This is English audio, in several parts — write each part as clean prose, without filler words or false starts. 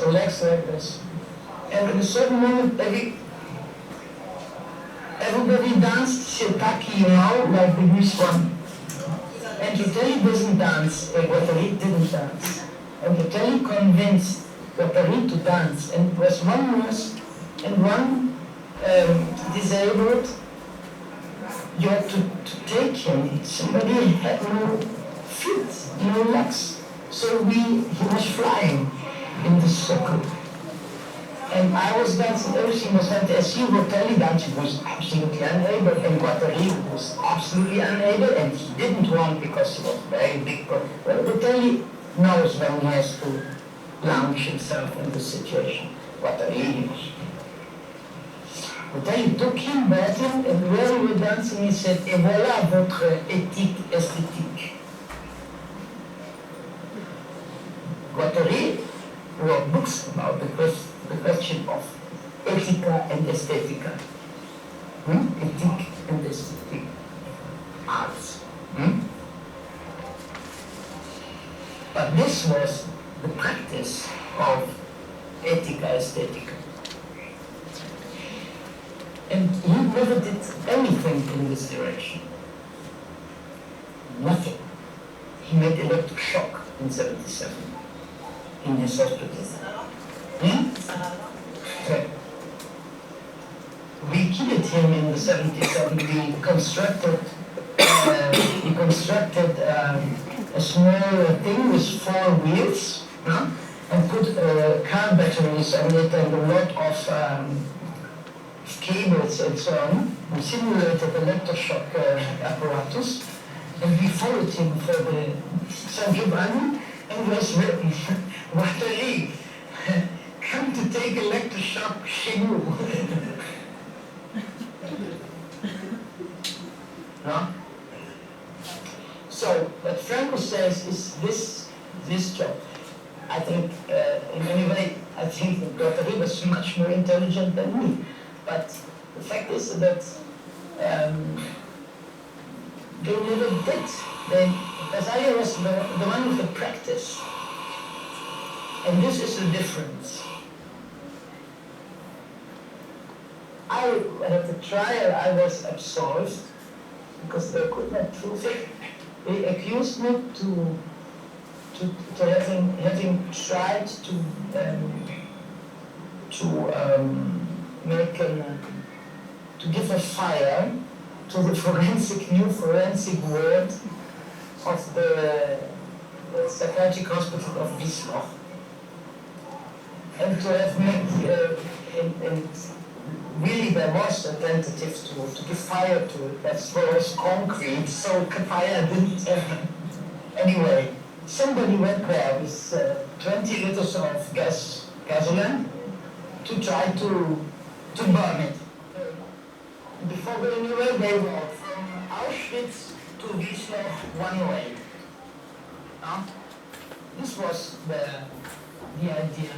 the legs like this. And in a certain moment, everybody danced shiitake, you know, like the Greece one. And Kot'átková doesn't dance, Guattari didn't dance. And Kot'átková convinced Guattari to dance. And it was one nurse and one disabled. You had to take him. Somebody had no feet, no legs. So he was flying in the circle. And I was dancing, everything was fantastic. Kot'átková dancing was absolutely unable, and Guattari was absolutely unable, and he didn't want because he was very big. Well, Kot'átková knows when he has to launch himself in the situation. Guattari took him back, and while we were dancing, he said, "Et voilà votre éthique esthétique." Guattari wrote books about the question of etica and aesthetica. Ethique and aesthetic arts. But this was the practice of etica aesthetica. And he never did anything in this direction. Nothing. He made electroshock in 1977 in his hospital. We killed him in the 1977. We constructed a small thing with 4 wheels, and put car batteries on it and a lot of cables and so on. We simulated electroshock apparatus, and we followed him for the San Giovanni, and was written, "Guattari, come to take electroshock chez nous." No? So, what Franco says is this job. I think, in any way, I think that Guattari was much more intelligent than me. But the fact is that they never did. García was the one with the practice. And this is the difference. At the trial, I was absolved because they could not prove it. They accused me to having tried to give a fire to the new forensic word of the psychiatric hospital of Wiesloch, and to have made and really there was a tentative to give fire to it. That was concrete, so fire didn't happen. Anyway, somebody went there with 20 liters of gasoline to try to burn it. Before going away, they walked from Auschwitz to Wiesloch one way. This was the idea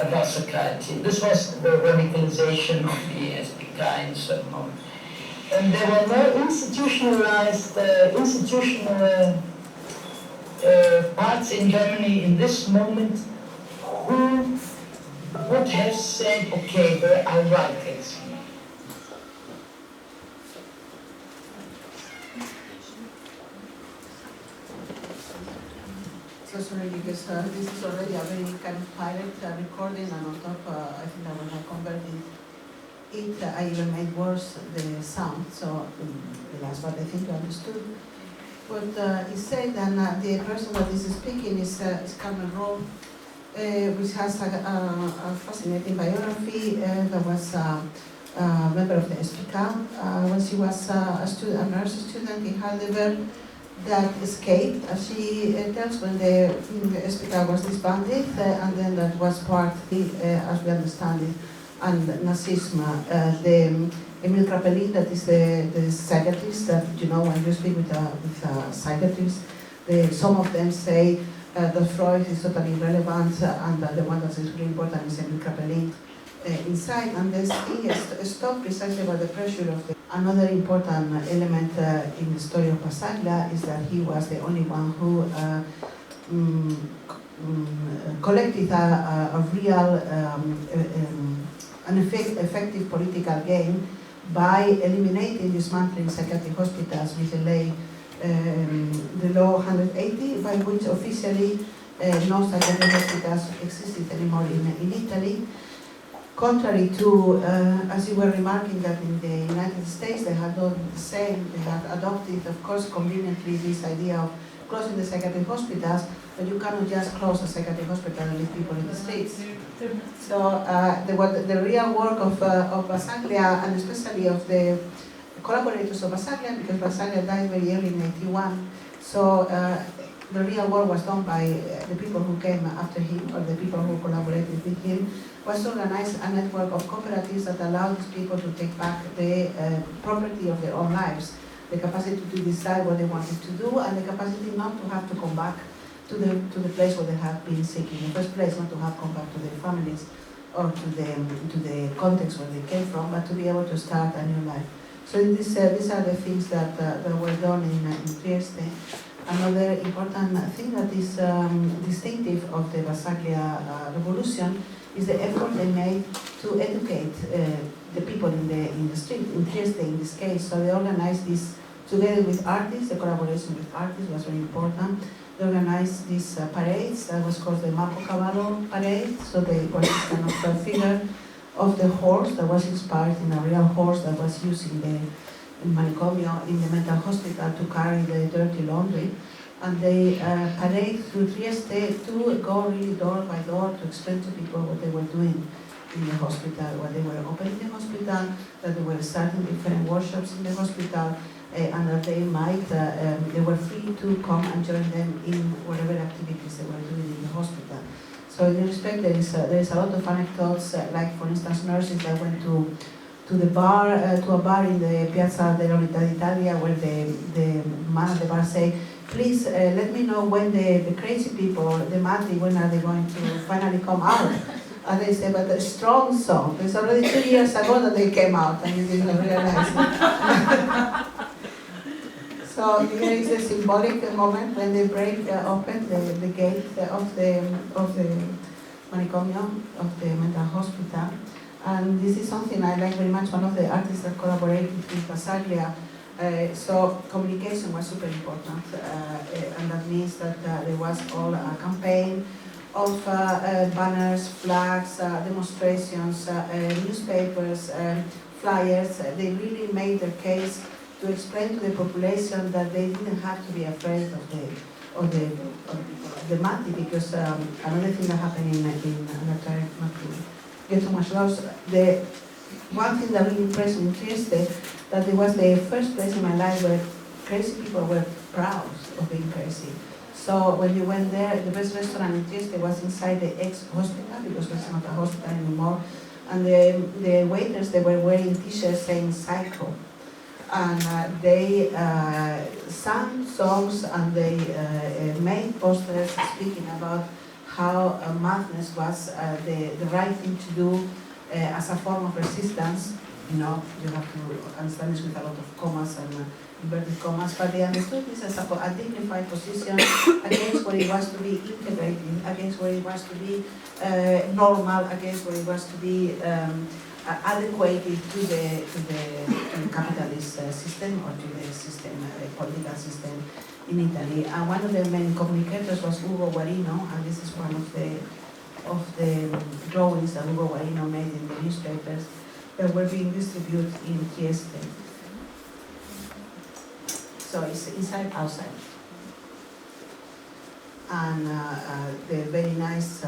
about psychiatry. This was the radicalization of the SPK in a certain moment. And there were no institutionalized institutional parts in Germany in this moment who would have said, okay, there are radicals. So sorry, because this is already a very kind of pirate recording, and on top, I think that when I converted it, I even made worse the sound, so that's what I think you understood. But he said that the person that is speaking is Carmen Rowe, which has a fascinating biography. That was a member of the SPK when she was a nurse student in Heidelberg, that escaped, as she tells, when the SPK was disbanded, and then that was part, as we understand it, and Nazism. The Emil Kraepelin, that is the psychiatrist that, you know, when you speak with a psychiatrist, some of them say that Freud is totally irrelevant, and that the one that is really important is Emil Kraepelin inside, and this thing is stopped precisely by the pressure of the. Another important element in the story of Basaglia is that he was the only one who collected a real an effective political gain by eliminating, dismantling psychiatric hospitals with the law 180, by which officially no psychiatric hospitals existed anymore in Italy. Contrary to, as you were remarking, that in the United States they had done the same, they had adopted, of course, conveniently this idea of closing the psychiatric hospitals, but you cannot just close a psychiatric hospital and leave people in the streets. So the real work of Basaglia, and especially of the collaborators of Basaglia, because Basaglia died very early in 81, so the real work was done by the people who came after him, or the people who collaborated with him, was to organize a network of cooperatives that allowed these people to take back the property of their own lives, the capacity to decide what they wanted to do, and the capacity not to have to come back to the place where they have been sick in the first place, not to have come back to their families or to the context where they came from, but to be able to start a new life. So these are the things that were done in Trieste. Another important thing that is distinctive of the Basaglia revolution is the effort they made to educate the people in the street, in Trieste in this case. So they organized this together with artists. The collaboration with artists was very important. They organized these parades that was called the Cavallo parade. So they was this kind of figure of the horse that was inspired in a real horse that was used in the manicomio, in the mental hospital, to carry the dirty laundry. And they parade through Trieste to go really door by door to explain to people what they were doing in the hospital, what they were opening the hospital, that they were starting different workshops in the hospital, and that they were free to come and join them in whatever activities they were doing in the hospital. So in this respect, there is a lot of anecdotes, like for instance nurses that went to a bar in the Piazza dell'Unità d'Italia, where the man at the bar say, please let me know when the crazy people, the mati, when are they going to finally come out? And they say, but a strong song. It's already 2 years ago that they came out, and you didn't realize it. So here is a symbolic moment when they break open the gate of the manicomio, of the mental hospital. And this is something I like very much. One of the artists that collaborated with Basaglia, so communication was super important, and that means that there was all a campaign of banners, flags, demonstrations, newspapers, flyers. They really made their case to explain to the population that they didn't have to be afraid of the mati, because another thing that happened in not to get too much lost, the one thing that really impressed me in Trieste, that it was the first place in my life where crazy people were proud of being crazy. So when you went there, the best restaurant in Trieste was inside the ex-hospital, because it's not a hospital anymore, and the waiters, they were wearing t-shirts saying psycho. And they sang songs, and they made posters speaking about how madness was the right thing to do as a form of resistance. You know, you have to understand this with a lot of commas and inverted commas, but they understood this as a dignified position against what it was to be integrated, against what it was to be normal, against what it was to be adequated to the capitalist system, or to the system, political system in Italy. And one of the main communicators was Ugo Guarino, and this is one of the drawings that Ugo Guarino made in the newspapers that were being distributed in Trieste. So it's inside, outside. And the very nice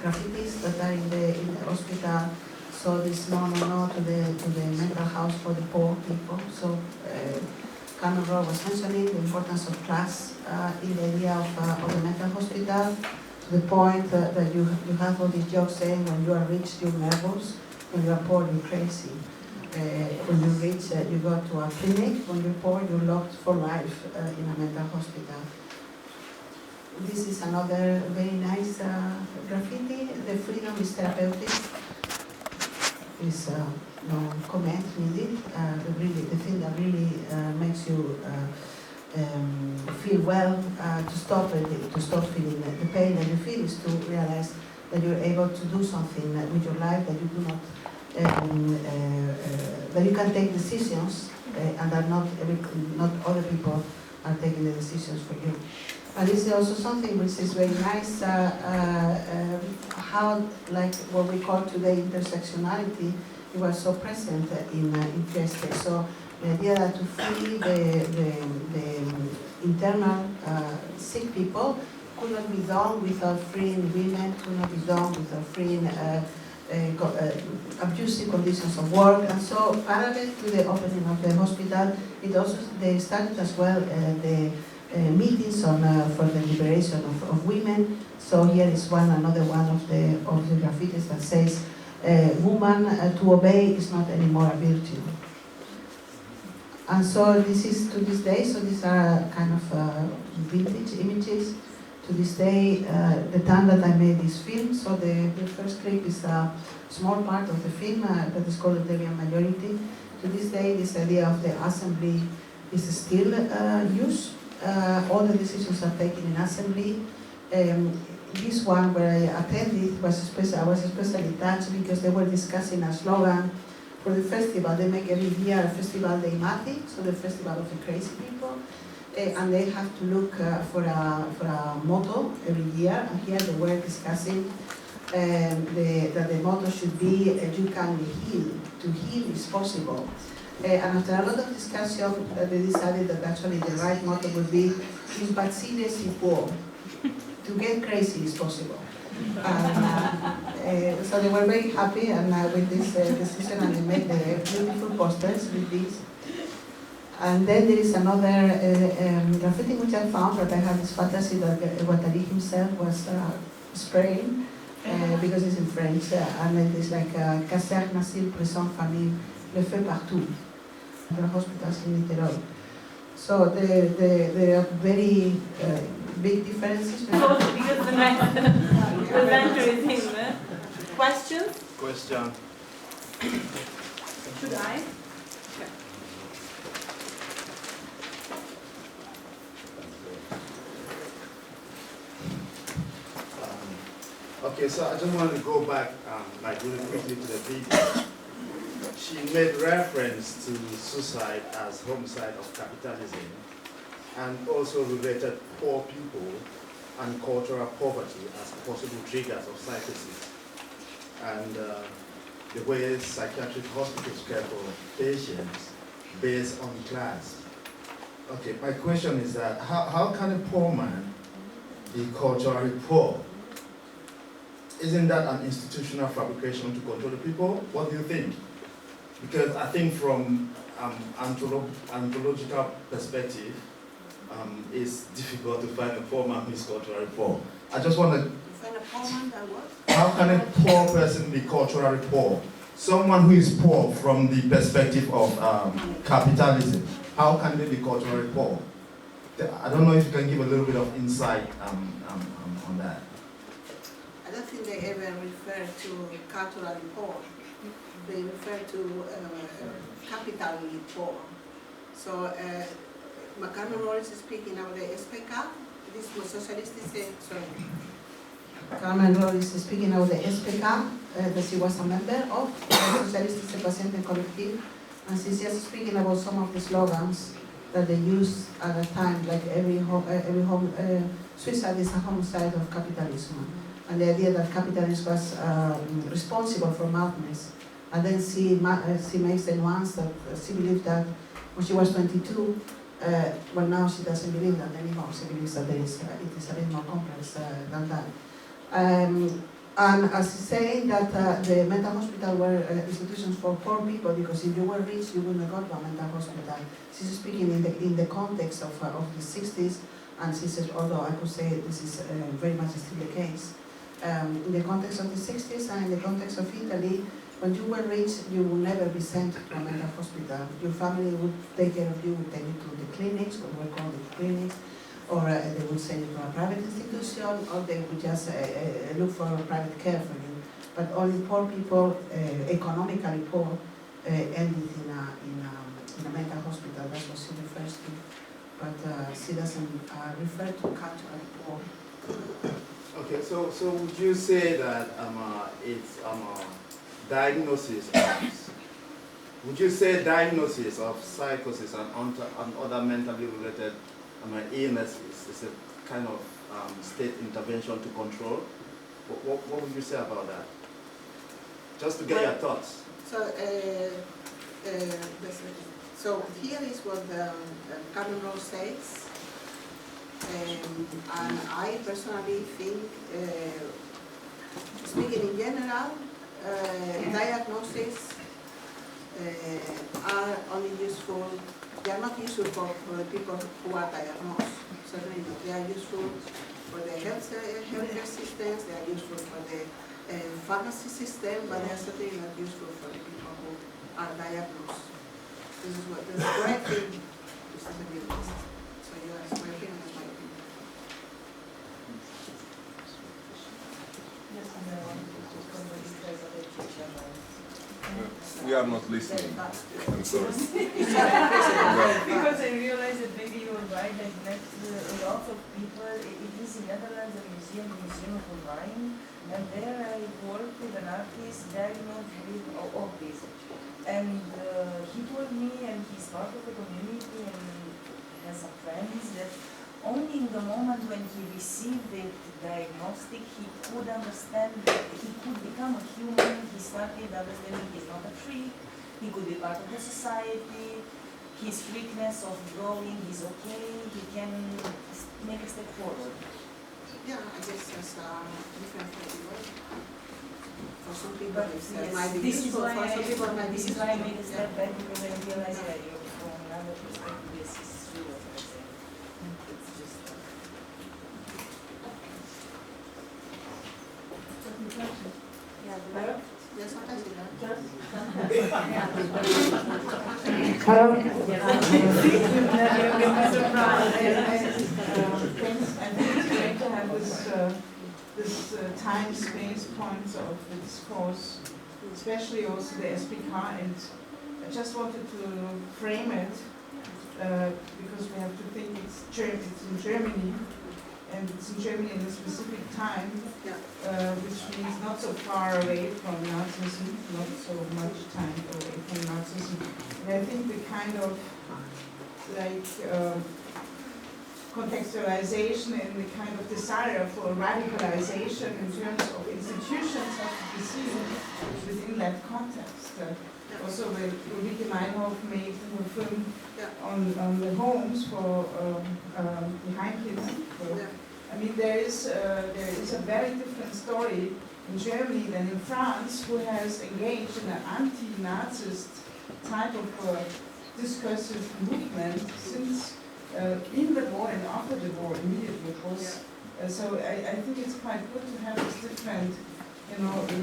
graffitis that are in the hospital. So this no to the mental house for the poor people. So Canon Rowe was mentioning the importance of class in the idea of the mental hospital, to the point that you have all these jokes saying when you are rich you're nervous, when you are poor you're crazy. When you're rich you go to a clinic, when you're poor you're locked for life in a mental hospital. This is another very nice graffiti. The freedom is therapeutic. Is no comment needed. The thing that really makes you feel well, to stop feeling the pain that you feel, is to realize that you're able to do something with your life, that you do not, that you can take decisions, and that not other people are taking the decisions for you. And this is also something which is very nice, how, like what we call today intersectionality, it was so present in Fieste. So the idea that to free the internal sick people could not be done without freeing women, could not be done without freeing abusive conditions of work. And so parallel to the opening of the hospital, they started as well the meetings on for the liberation of women. So here is another one of the graffitis that says, "Woman to obey is not anymore a virtue." And so this is to this day. So these are kind of vintage images. To this day, the time that I made this film. So the first clip is a small part of the film that is called the Deviant Majority. To this day, this idea of the assembly is still used. All the decisions are taken in assembly. This one where I attended I was especially touched because they were discussing a slogan for the festival. They make every year a festival de Imati, so the festival of the crazy people, and they have to look for a motto every year. And here they were discussing that the motto should be "You can heal." To heal is possible. And after a lot of discussion, they decided that actually the right motto would be "Impassibile si può." To get crazy is possible. So they were very happy and with this decision, and they made the beautiful posters with this. And then there is another graffiti which I found, that I have this fantasy that Guattari himself was spraying, because it's in French, and it is like "Caserne, asile, prison, famille, le feu partout." The hospitals in Niterol. So there are very big differences. Because the presenter is him. Questions? Question. Should I? Okay, so I just wanted to go back, like really quickly to the video. She made reference to suicide as homicide of capitalism, and also related poor people and cultural poverty as possible triggers of psychosis, and the way psychiatric hospitals care for patients based on class. Okay, my question is that how can a poor man be culturally poor? Isn't that an institutional fabrication to control the people? What do you think? Because I think from anthropological perspective, it's difficult to find a poor man who is culturally poor. I just want to... Find a poor man that what? How can a poor person be culturally poor? Someone who is poor from the perspective of capitalism, how can they be culturally poor? I don't know if you can give a little bit of insight on that. I don't think they ever refer to culturally poor. They refer to capitally poor. So Carmen Rollins is speaking of the SPK. This was socialist, sorry. Carmen Rollins is speaking of the SPK, that she was a member of the Socialist Paciente Collective, and she's just speaking about some of the slogans that they used at the time, like suicide is a homicide of capitalism, and the idea that capitalism was responsible for madness. And then she makes the nuance that she believed that when she was 22, well, now she doesn't believe that anymore. She believes that it is a bit more complex than that. And as she's saying that the mental hospital were institutions for poor people, because if you were rich, you wouldn't go to a mental hospital. She's speaking in the context of the 60s, and she says, although I could say this is very much still the case, in the context of the 60s and in the context of Italy, when you were rich, you would never be sent to a mental hospital. Your family would take care of you, would take you to the clinics, what were called the clinics, or they would send you to a private institution, or they would just look for private care for you. But only poor people, economically poor, ended in a mental hospital. That's what she refers to. but she doesn't refer to cultural war. Okay, so would you say that it's diagnosis of, would you say diagnosis of psychosis and other mentally related illnesses is a kind of state intervention to control? What would you say about that? Just to get your thoughts. So here is what the canon law says. And I personally think, speaking in general, diagnoses are only useful, they are not useful for the people who are diagnosed, certainly not. They are useful for the healthcare systems, they are useful for the pharmacy system, but they are certainly not useful for the people who are diagnosed. This is what the correct thing is the list. So you ask my opinion, is my opinion. We are not listening. I'm sorry. Because I realized that maybe you were right, that a lot of people, it is in Netherlands, the Museum of the Mind, and there I worked with an artist diagnosed with autism. And he told me, and he's part of the community and has some friends, that only in the moment when he received the diagnostic, he could understand that he could become a human. He started understanding he's not a freak, he could be part of the society, his freakness of growing is okay, he can make a step forward. Yeah, I guess that's different for everyone. For some people, it's might be useful. For some people, it might be this is useful. why I made a step back, because I realized that from another perspective, this is true what I say. It's just. Yeah, the yes, sometimes you learn. Hello. You're going to be surprised. I think it's great to have this time-space point of the discourse, especially also the SPK, and I just wanted to frame it because we have to think it's in Germany, and it's in Germany in a specific time, which means not so far away from Nazism, not so much time away from Nazism. And I think the kind of contextualization and the kind of desire for radicalization in terms of institutions has to be seen within that context. Also, when Ulrike Meinhof made her film on the homes for the Hickling. I mean, there is a very different story in Germany than in France, who has engaged in an anti-Nazist type of discursive movement since in the war and after the war immediately. So I think it's quite good to have these different,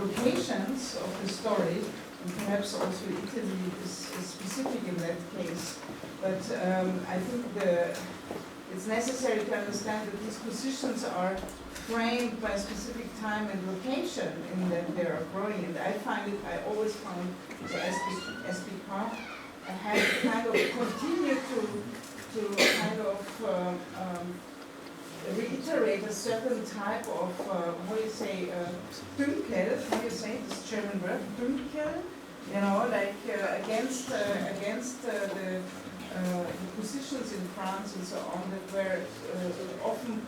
locations of the story, and perhaps also Italy is specific in that case. But I think it's necessary to understand that these positions are framed by a specific time and location in that they are growing. And I always found the SPK had kind of continued to kind of reiterate a certain type of, how you say, Dunkel, how you say this German word, Dunkel, against the positions in France and so on that were often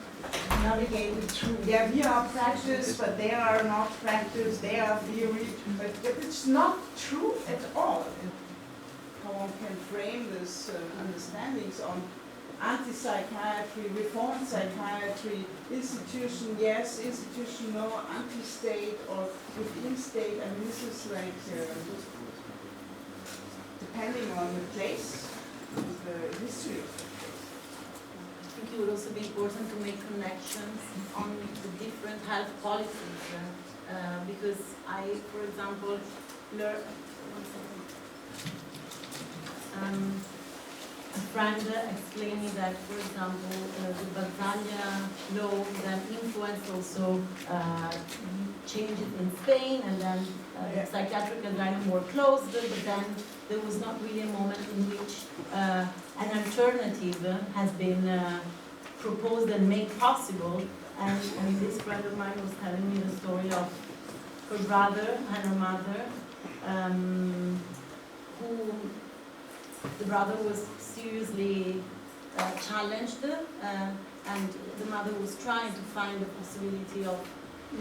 navigated through, we are practice, but they are not practice, they are theory, but it's not true at all. How one can frame this understandings on anti-psychiatry, reformed psychiatry, institution yes, institution no, anti-state or within state. I mean, this is depending on the place, the history of it. I think it would also be important to make connections on the different health policies, because I, for example, learned a friend explained me that, for example, the Basaglia law then influenced also changes in Spain, and then the psychiatric asylum were closed, but then there was not really a moment in which an alternative has been proposed and made possible. And this friend of mine was telling me the story of her brother and her mother, who the brother was seriously challenged, and the mother was trying to find the possibility of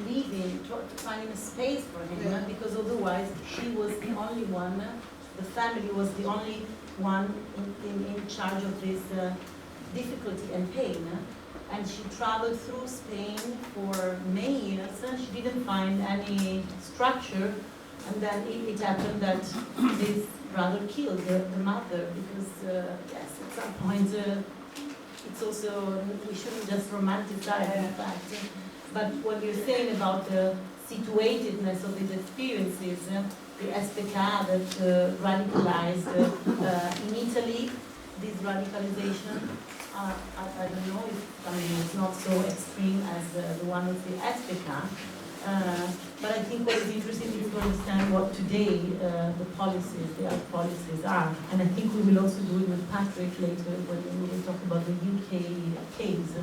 leaving, finding a space for him, because otherwise he was the only one, the family was the only one in charge of this difficulty and pain. And she traveled through Spain for many years, and she didn't find any structure. And then it happened that this brother killed the mother, because, yes, at some point, it's also, we shouldn't just romanticize the fact. But what you're saying about the situatedness of these experiences, the SPK that radicalized in Italy, this radicalization, I don't know if it's not so extreme as the one with the SPK. But I think what is interesting is to understand what today the art policies are. And I think we will also do it with Patrick later when we will talk about the UK case.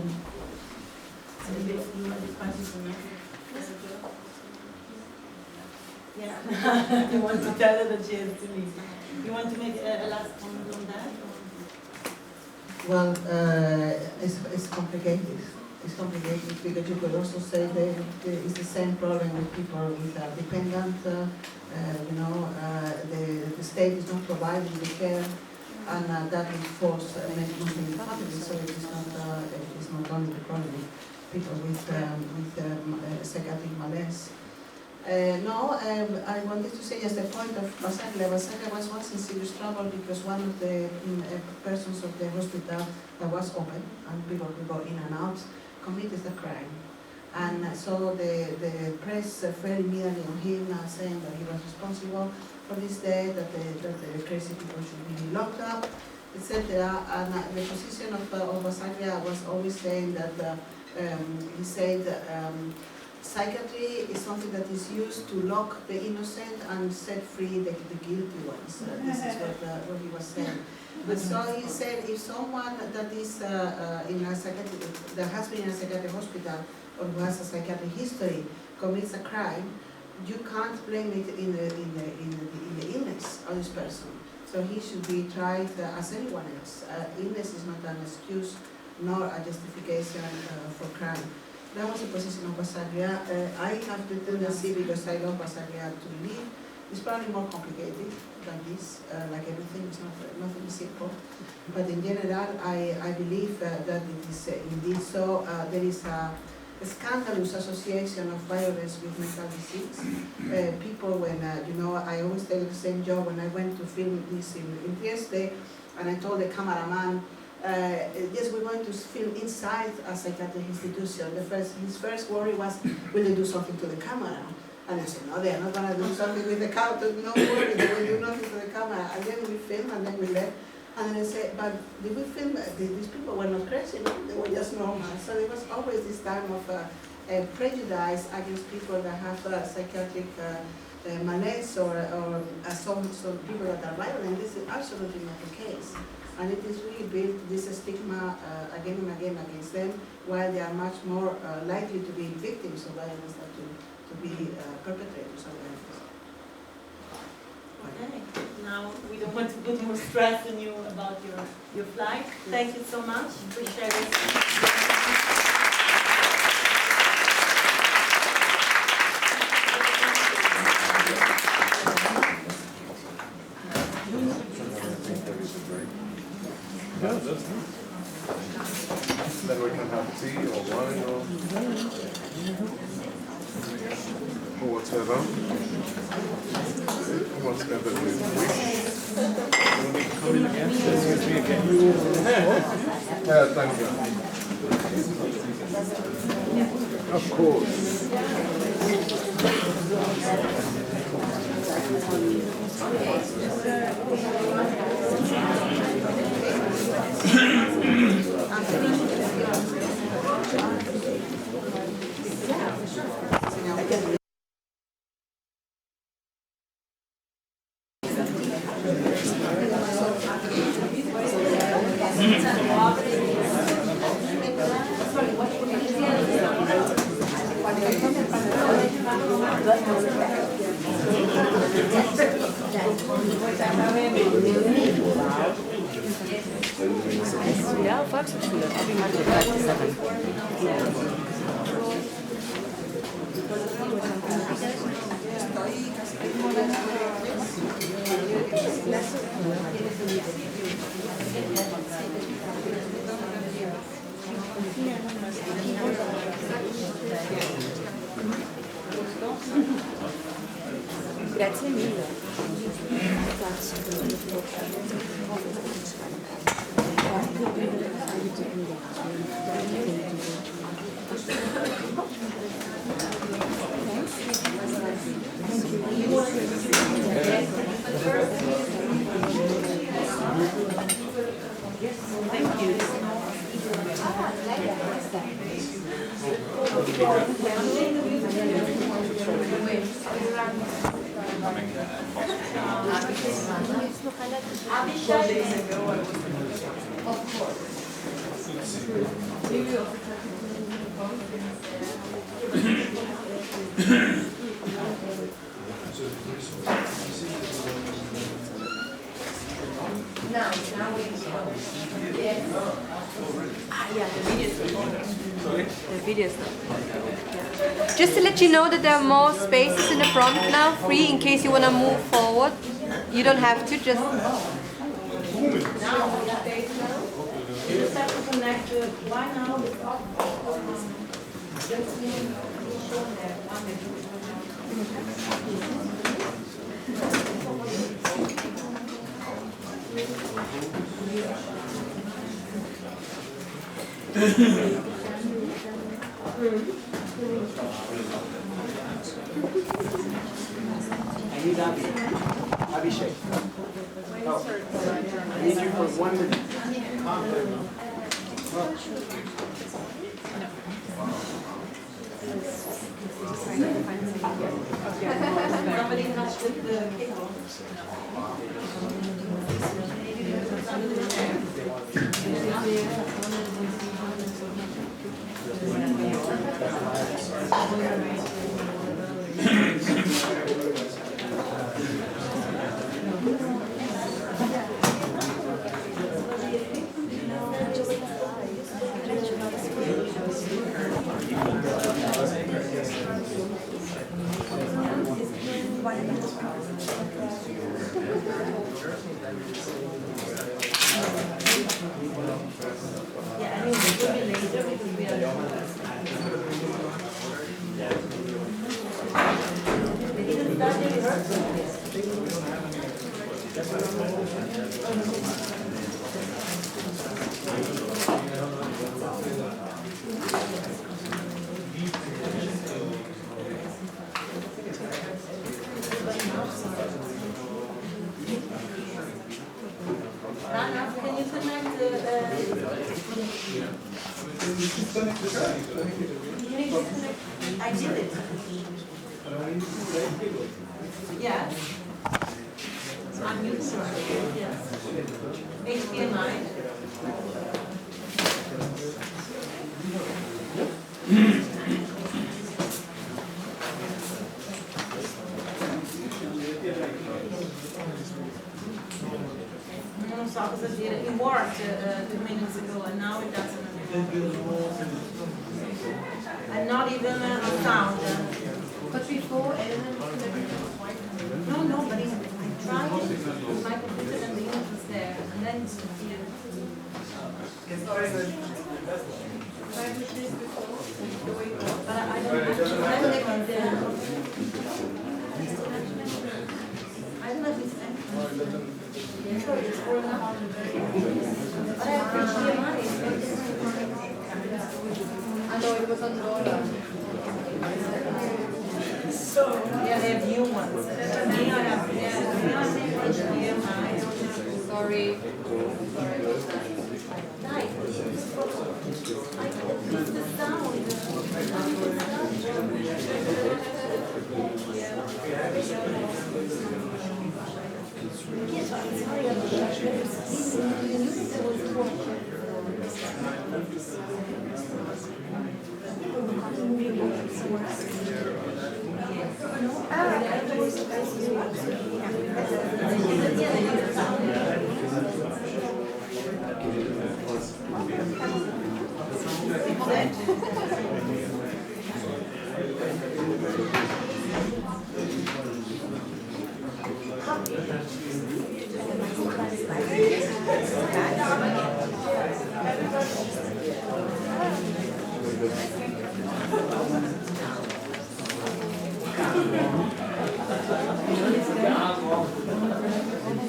So you want this question for me? Yeah. You want to tell her that she has to leave. You want to make a last comment on that? Well, it's complicated. It's complicated because you could also say that it's the same problem with people with dependent, the state is not providing the care, and that will force medication in the family, so it's not only the problem with people with psychiatric malaise. I wanted to say just the point of Basaglia. Basaglia was once in serious trouble because one of the persons of the hospital that was open and people could go in and out committed a crime. And so the press fell immediately on him, saying that he was responsible for this death, that the crazy people should be locked up, etc. And the position of Basaglia was always saying that he said psychiatry is something that is used to lock the innocent and set free the guilty ones. This is what he was saying. But so he said, if someone that is in a psychiatric, that has been in a psychiatric hospital or who has a psychiatric history commits a crime, you can't blame it in the illness of this person. So he should be tried as anyone else. Illness is not an excuse nor a justification for crime. That was the position of Basaglia. I have the tendency, because I love Basaglia, to believe it's probably more complicated than this. Like everything, it's nothing simple. But in general, I believe that it is indeed so. There is a scandalous association of violence with mental disease. People, when I always tell the same job when I went to film this in Trieste, and I told the cameraman, yes, we're going to film inside a psychiatric institution. His first worry was, will they do something to the camera? And I said, no, they're not going to do something with the camera. No worry, they will do nothing to the camera. And then we filmed, and then we left. And then I said, but did we film? These people were not crazy, no? They were just normal. So there was always this time of prejudice against people that have psychiatric malaise or some people that are violent. This is absolutely not the case. And it is really built this stigma again and again against them, while they are much more likely to be victims of violence than to be perpetrators of violence. Okay, now we don't want to put more stress on you about your flight. Thank you so much for sharing. Yeah, that's nice. Then we can have tea or wine or whatever. Whatever we wish. You want me to come in again? Excuse me again. Thank you. Of course. Ja, Volkshochschule. Abi macht gratis daran. Grazie mille. Thank you. Of course. Now we yes. Yeah, the video is yeah. Just to let you know that there are more spaces in the front now, free, in case you want to move forward. You don't have to, just... You just have to connect the why now it's off. I need Abhishek. Oh, I need you for 1 minute. Somebody touched with the cable. Can you connect the... I did it. Yes. I'm using it. Yes. HDMI. It worked 2 minutes ago, and now it doesn't. And not even a sound. But before, no, but I tried it with my computer and the image was there, and then it's disappeared. But I don't know if it's empty. It's 4.5. But I have HDMI. I know it was on Dora. So, yeah, they have new ones. HDMI. Sorry. Nice. I can use the sound. Yes, I'm sorry about that.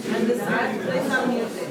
And the side plays some music.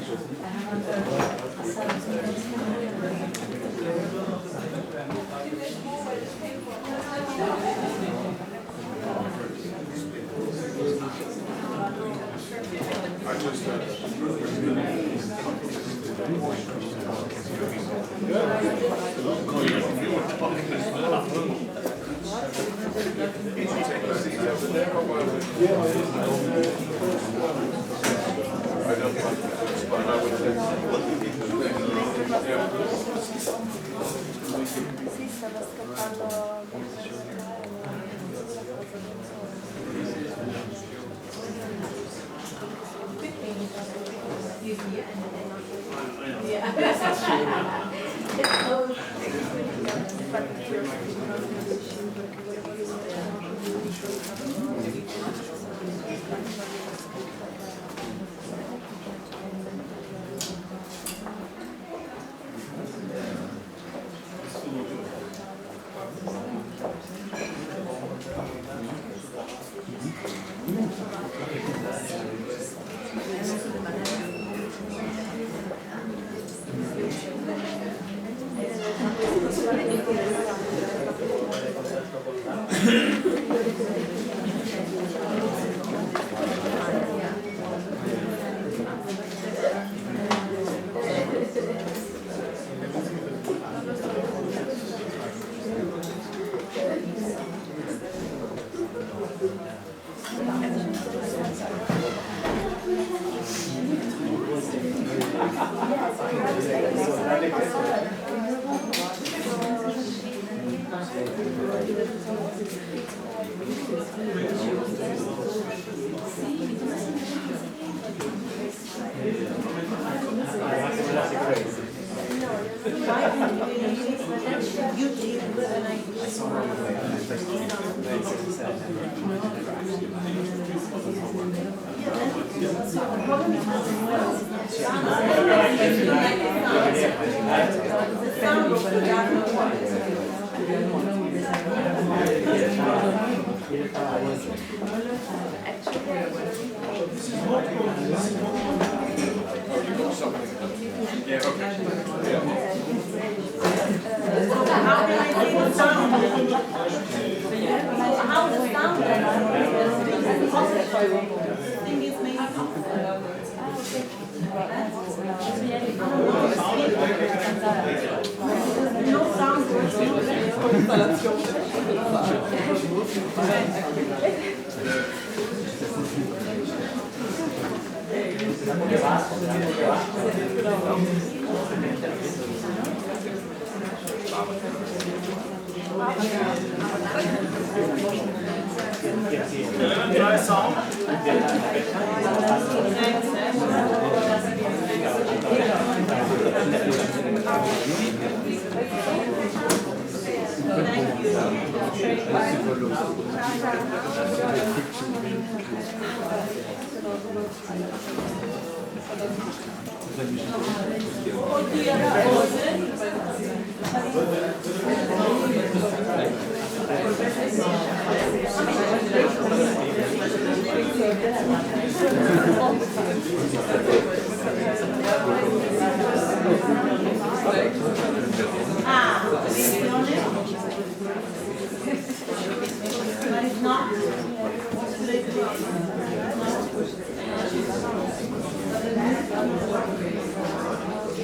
Try sound.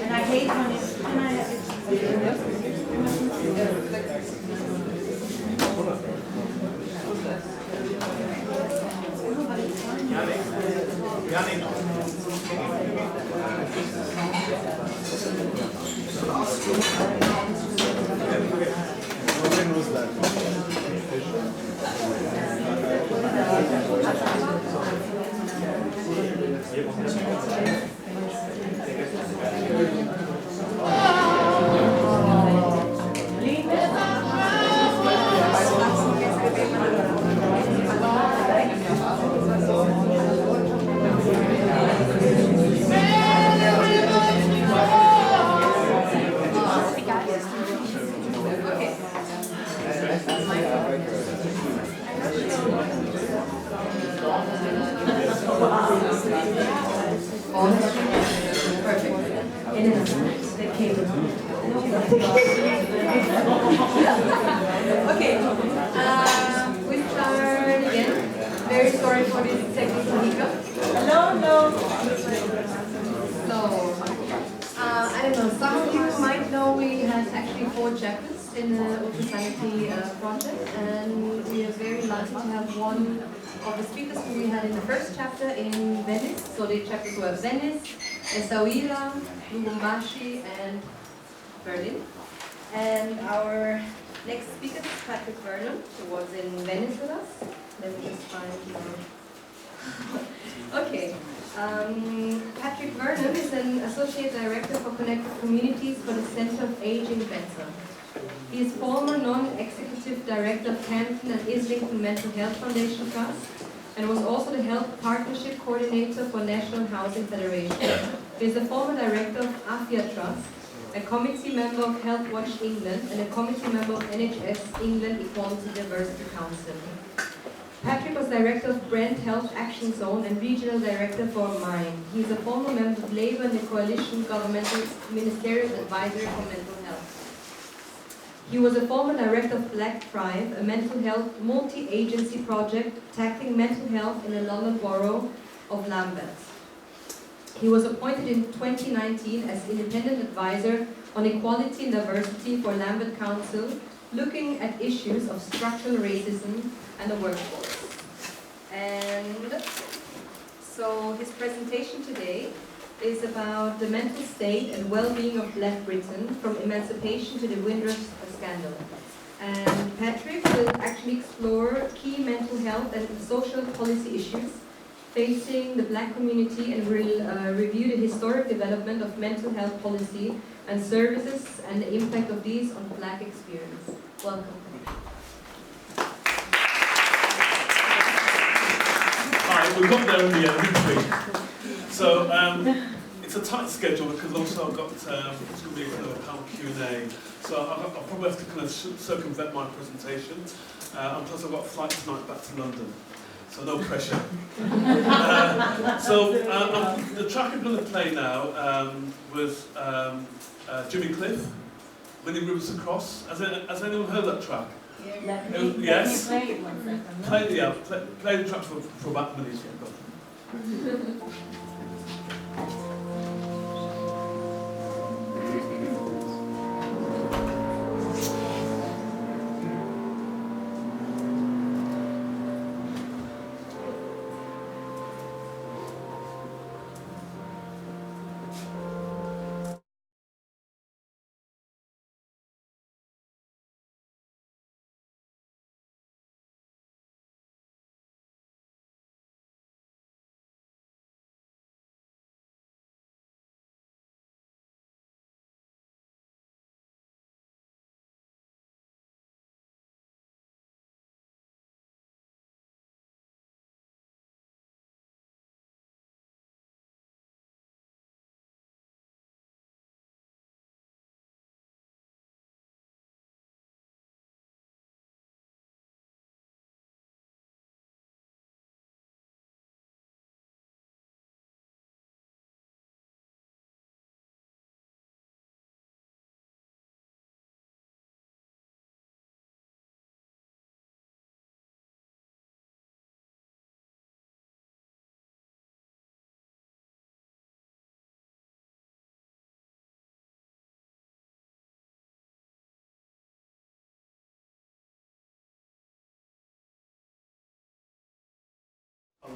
And I hate when it's Okay, we start again. Very sorry for this technical hiccup. No. So, I don't know, some of you might know we had actually 4 chapters in the Ultrasanity project, and we are very lucky to have one of the speakers who we had in the first chapter in Venice. So the chapters were Venice, Essaouira, Lubumbashi, and Berlin. And our next speaker is Patrick Vernon, who was in Venice with us. Let me just find Okay. Patrick Vernon is an Associate Director for Connected Communities for the Center of Aging Better. He is former non-executive director of Canton and Islington Mental Health Foundation Trust, and was also the Health Partnership Coordinator for National Housing Federation. He is a former director of Afia Trust, a committee member of Health Watch England, and a committee member of NHS England Equality Diversity Council. Patrick was director of Brent Health Action Zone and regional director for Marny. He is a former member of Labour and the Coalition Governmental Ministerial Advisory for Mental Health. He was a former director of Black Tribe, a mental health multi-agency project tackling mental health in the London borough of Lambeth. He was appointed in 2019 as independent advisor on equality and diversity for Lambeth Council, looking at issues of structural racism and the workforce. And so his presentation today is about the mental state and well-being of Black Britain from emancipation to the Windrush scandal. And Patrick will actually explore key mental health and social policy issues facing the Black community, and will review the historic development of mental health policy and services and the impact of these on Black experience. Welcome. Hi, we got there in the end, didn't we? So it's a tight schedule because also I've got it's going to be kind of a panel Q&A. So I'll probably have to kind of circumvent my presentation. And plus I've got a flight tonight back to London. So no pressure. The track I'm going to play now was Jimmy Cliff, Many Rivers Across. Has anyone heard that track? Yes? Play it 1 second. Play the track for about a minute.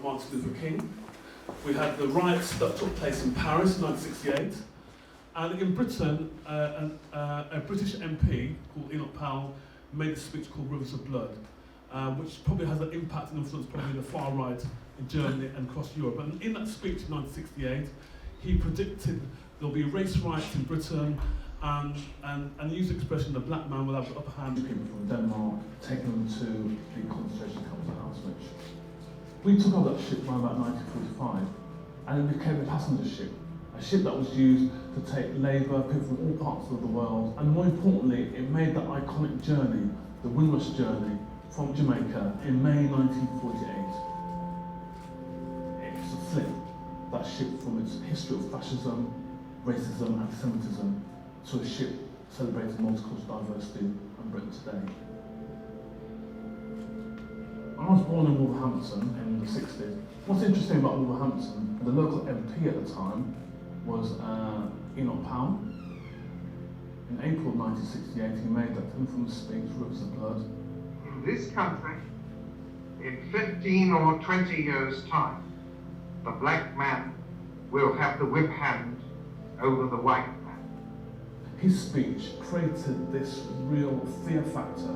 Martin Luther King. We had the riots that took place in Paris in 1968, and in Britain, a British MP called Enoch Powell made a speech called Rivers of Blood. which probably has an impact and influence probably the far right in Germany and across Europe. And in that speech in 1968, he predicted there'll be race riots in Britain, and used the expression the black man will have the upper hand. People from Denmark, taken them to the concentration camps at Auschwitz. We took over that ship by about 1945, and it became a passenger ship. A ship that was used to take labour, people from all parts of the world, and more importantly, it made that iconic journey, the Windrush journey, from Jamaica in May 1948. It was a flip, that ship from its history of fascism, racism, anti-Semitism, to a ship celebrating multicultural diversity in Britain today. I was born in Wolverhampton in the 60s. What's interesting about Wolverhampton, the local MP at the time was Okpu-Egbe. In April 1968, he made that infamous speech, Rivers of Blood. In this country, in 15 or 20 years' time, the black man will have the whip hand over the white man. His speech created this real fear factor,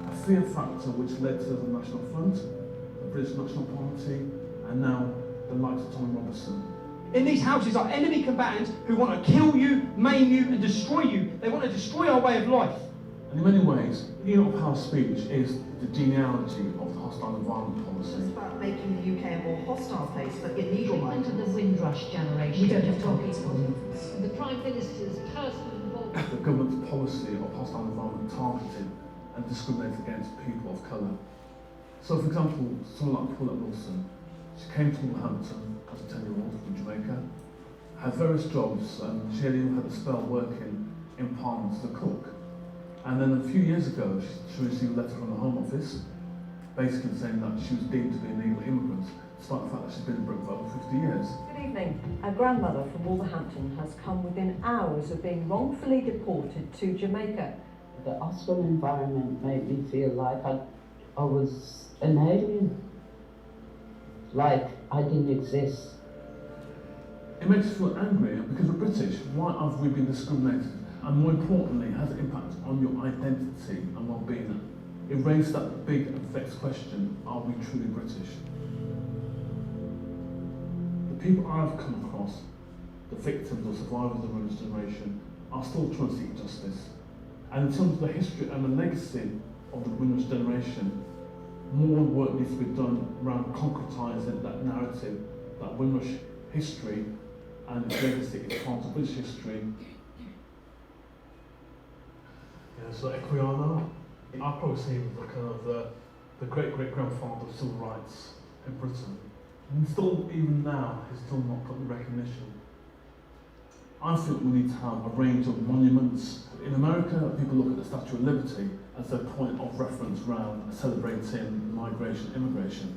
a fear factor which led to the National Front, the British National Party, and now the likes of Tommy Robinson. In these houses are enemy combatants who want to kill you, maim you, and destroy you. They want to destroy our way of life. And in many ways, Okpu-Egbe's speech is the genealogy of the hostile environment policy. It's about making the UK a more hostile place for illegal Treatment of the Windrush generation. We don't have talking points. The Prime Minister's personal involvement. The government's policy of hostile environment targeted and discriminated against people of colour. So, for example, someone like Paulette Wilson, she came to Wolverhampton as a 10-year-old from Jamaica, had various jobs, and she had even had a spell working in Palm as a cook. And then a few years ago, she received a letter from the Home Office, basically saying that she was deemed to be an illegal immigrant, despite the fact that she's been in Britain for over 50 years. Good evening. A grandmother from Wolverhampton has come within hours of being wrongfully deported to Jamaica. The hostile environment made me feel like I was an alien, like I didn't exist. It makes you feel angry because we're British. Why have we been discriminated? And more importantly, has an impact on your identity and well-being. It raised that big and vexed question, are we truly British? The people I've come across, the victims or survivors of the Windrush generation, are still trying to seek justice. And in terms of the history and the legacy of the Windrush generation, more work needs to be done around concretising that narrative, that Windrush history and its legacy is part of British history. Yeah, so Equiano, I've probably seen the kind of the great-great-grandfather of civil rights in Britain. And still, even now, he's still not got the recognition. I think we need to have a range of monuments. In America, people look at the Statue of Liberty as their point of reference around celebrating migration, immigration.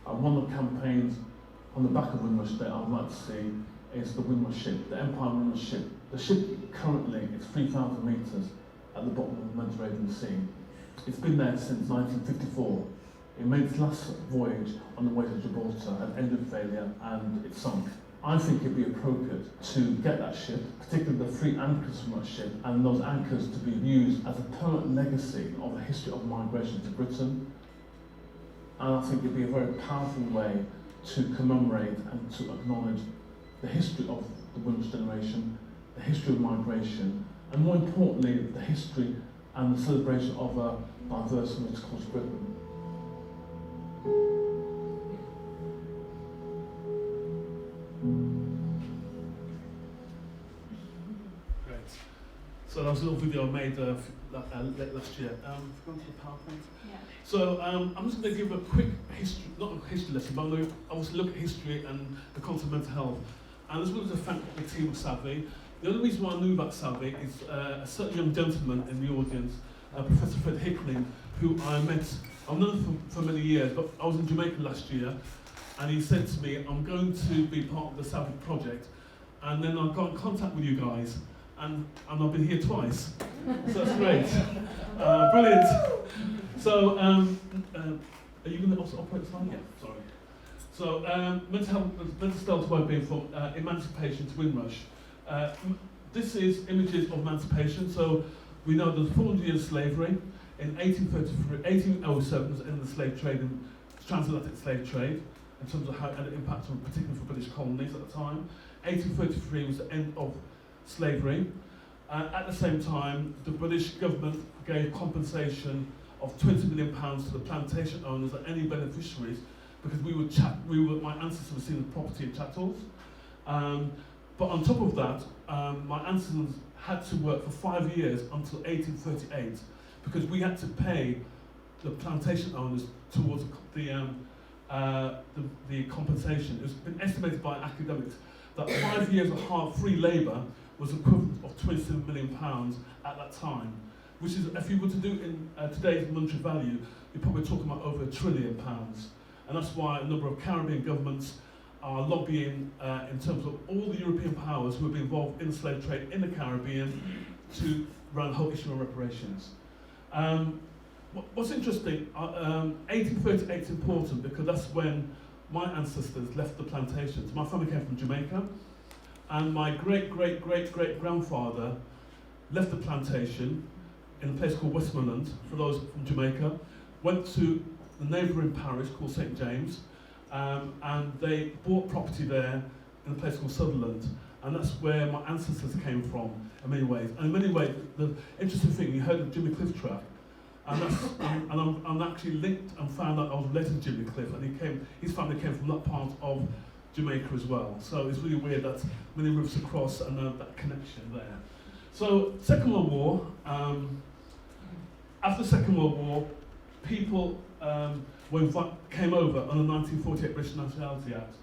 And one of the campaigns on the back of Windrush Day I'd like to see is the Windrush ship, the Empire Windrush ship. The ship currently is 3,000 metres at the bottom of the Mediterranean Sea. It's been there since 1954. It made its last voyage on the way to Gibraltar and ended in failure, and it sunk. I think it'd be appropriate to get that ship, particularly the 3 anchors from that ship, and those anchors to be used as a permanent legacy of the history of migration to Britain. And I think it'd be a very powerful way to commemorate and to acknowledge the history of the Windrush generation, the history of migration, and more importantly, the history and the celebration of a diverse multicultural Britain. Great. So that was a little video I made late last year. Going to the PowerPoint. Yeah. So I'm just going to give a quick history, not a history lesson, but I'm going to obviously look at history and the concept of mental health. And I just wanted to thank the team of Savvy. The only reason why I knew about Savvy is a certain young gentleman in the audience, Professor Fred Hickling, who I met, I've known him for many years, but I was in Jamaica last year, and he said to me, I'm going to be part of the Savvy project, and then I got in contact with you guys, and I've been here twice. So that's great. Brilliant. So, are you going to also operate the slide? Yeah, sorry. So, mental health well-being from emancipation to Windrush. This is images of emancipation. So we know there's 400 years of slavery. In 1807 was the end of the slave trade, and transatlantic slave trade, in terms of how it had an impact on, particularly for British colonies at the time. 1833 was the end of slavery. At the same time, the British government gave compensation of £20 million to the plantation owners and any beneficiaries, because my ancestors were seen as property and chattels. But on top of that, my ancestors had to work for 5 years until 1838, because we had to pay the plantation owners towards the compensation. It's been estimated by academics that 5 years of hard free labour was equivalent of £27 million at that time, which is, if you were to do in today's monetary value, you're probably talking about over £1 trillion. And that's why a number of Caribbean governments are lobbying in terms of all the European powers who have been involved in the slave trade in the Caribbean to run the whole issue of reparations. What's interesting, 1838 is important because that's when my ancestors left the plantations. My family came from Jamaica, and my great-great-great-great-grandfather left the plantation in a place called Westmoreland, for those from Jamaica, went to the neighbouring parish called St James, and they bought property there in a place called Sutherland, and that's where my ancestors came from in many ways. And in many ways, the interesting thing, you heard of Jimmy Cliff track, and I'm actually linked and found out I was related to Jimmy Cliff, and his family came from that part of Jamaica as well. So it's really weird that many rivers across and that connection there. So Second World War, after the Second World War, people came over under the 1948 British Nationality Act.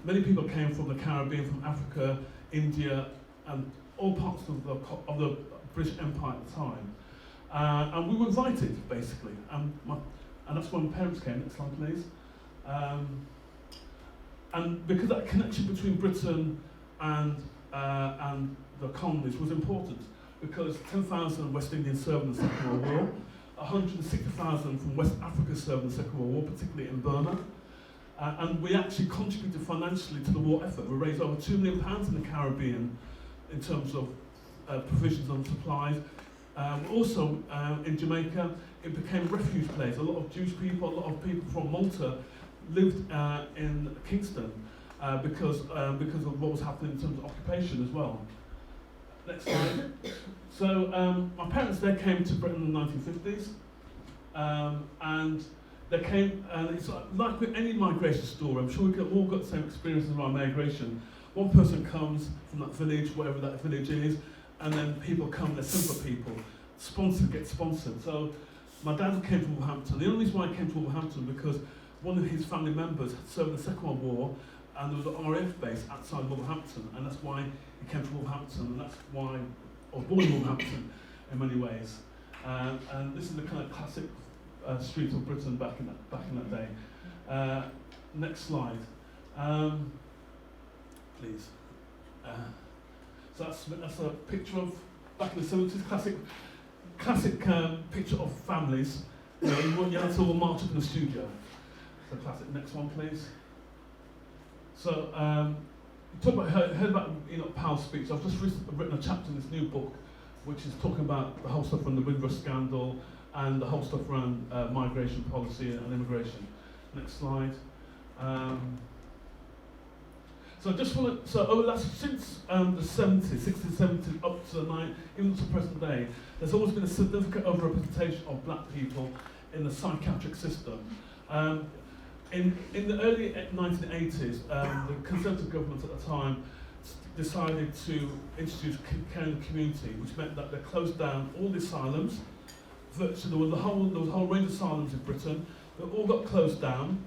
Many people came from the Caribbean, from Africa, India, and all parts of the British Empire at the time. And we were invited, basically. And that's when my parents came. Next slide, please. And because that connection between Britain and the colonies was important, because 10,000 West Indians served in the Second World War, 160,000 from West Africa served in the Second World War, particularly in Burma. And we actually contributed financially to the war effort. We raised over £2 million in the Caribbean in terms of provisions and supplies. Also, in Jamaica, it became a refuge place. A lot of Jewish people, a lot of people from Malta lived in Kingston because of what was happening in terms of occupation as well. Next slide. So my parents, they came to Britain in the 1950s, and they came, and it's like with any migration story, I'm sure we've all got the same experiences around migration. One person comes from that village, whatever that village is, and then people come, they're simple people. Sponsored gets sponsored. So my dad came from Wolverhampton. The only reason why he came to Wolverhampton because one of his family members had served in the Second World War, and there was an RAF base outside Wolverhampton, and that's why he came to Wolverhampton, and that's why I was born in Wolverhampton in many ways. And this is the kind of classic street of Britain back in that day. Next slide, please. So that's a picture of back in the 70s, classic picture of families. You know, you had to all march up in the studio. So classic. Next one, please. So you heard about Powell's speech. I've just written a chapter in this new book, which is talking about the whole stuff from the Windrush scandal and the whole stuff around migration policy and immigration. Next slide. So I just want to, since the 60s, 70s, up to even to the present day, there's always been a significant overrepresentation of black people in the psychiatric system. In the early 1980s, the Conservative government at the time decided to introduce care in the community, which meant that they closed down all the asylums. So there was a whole range of asylums in Britain. They all got closed down.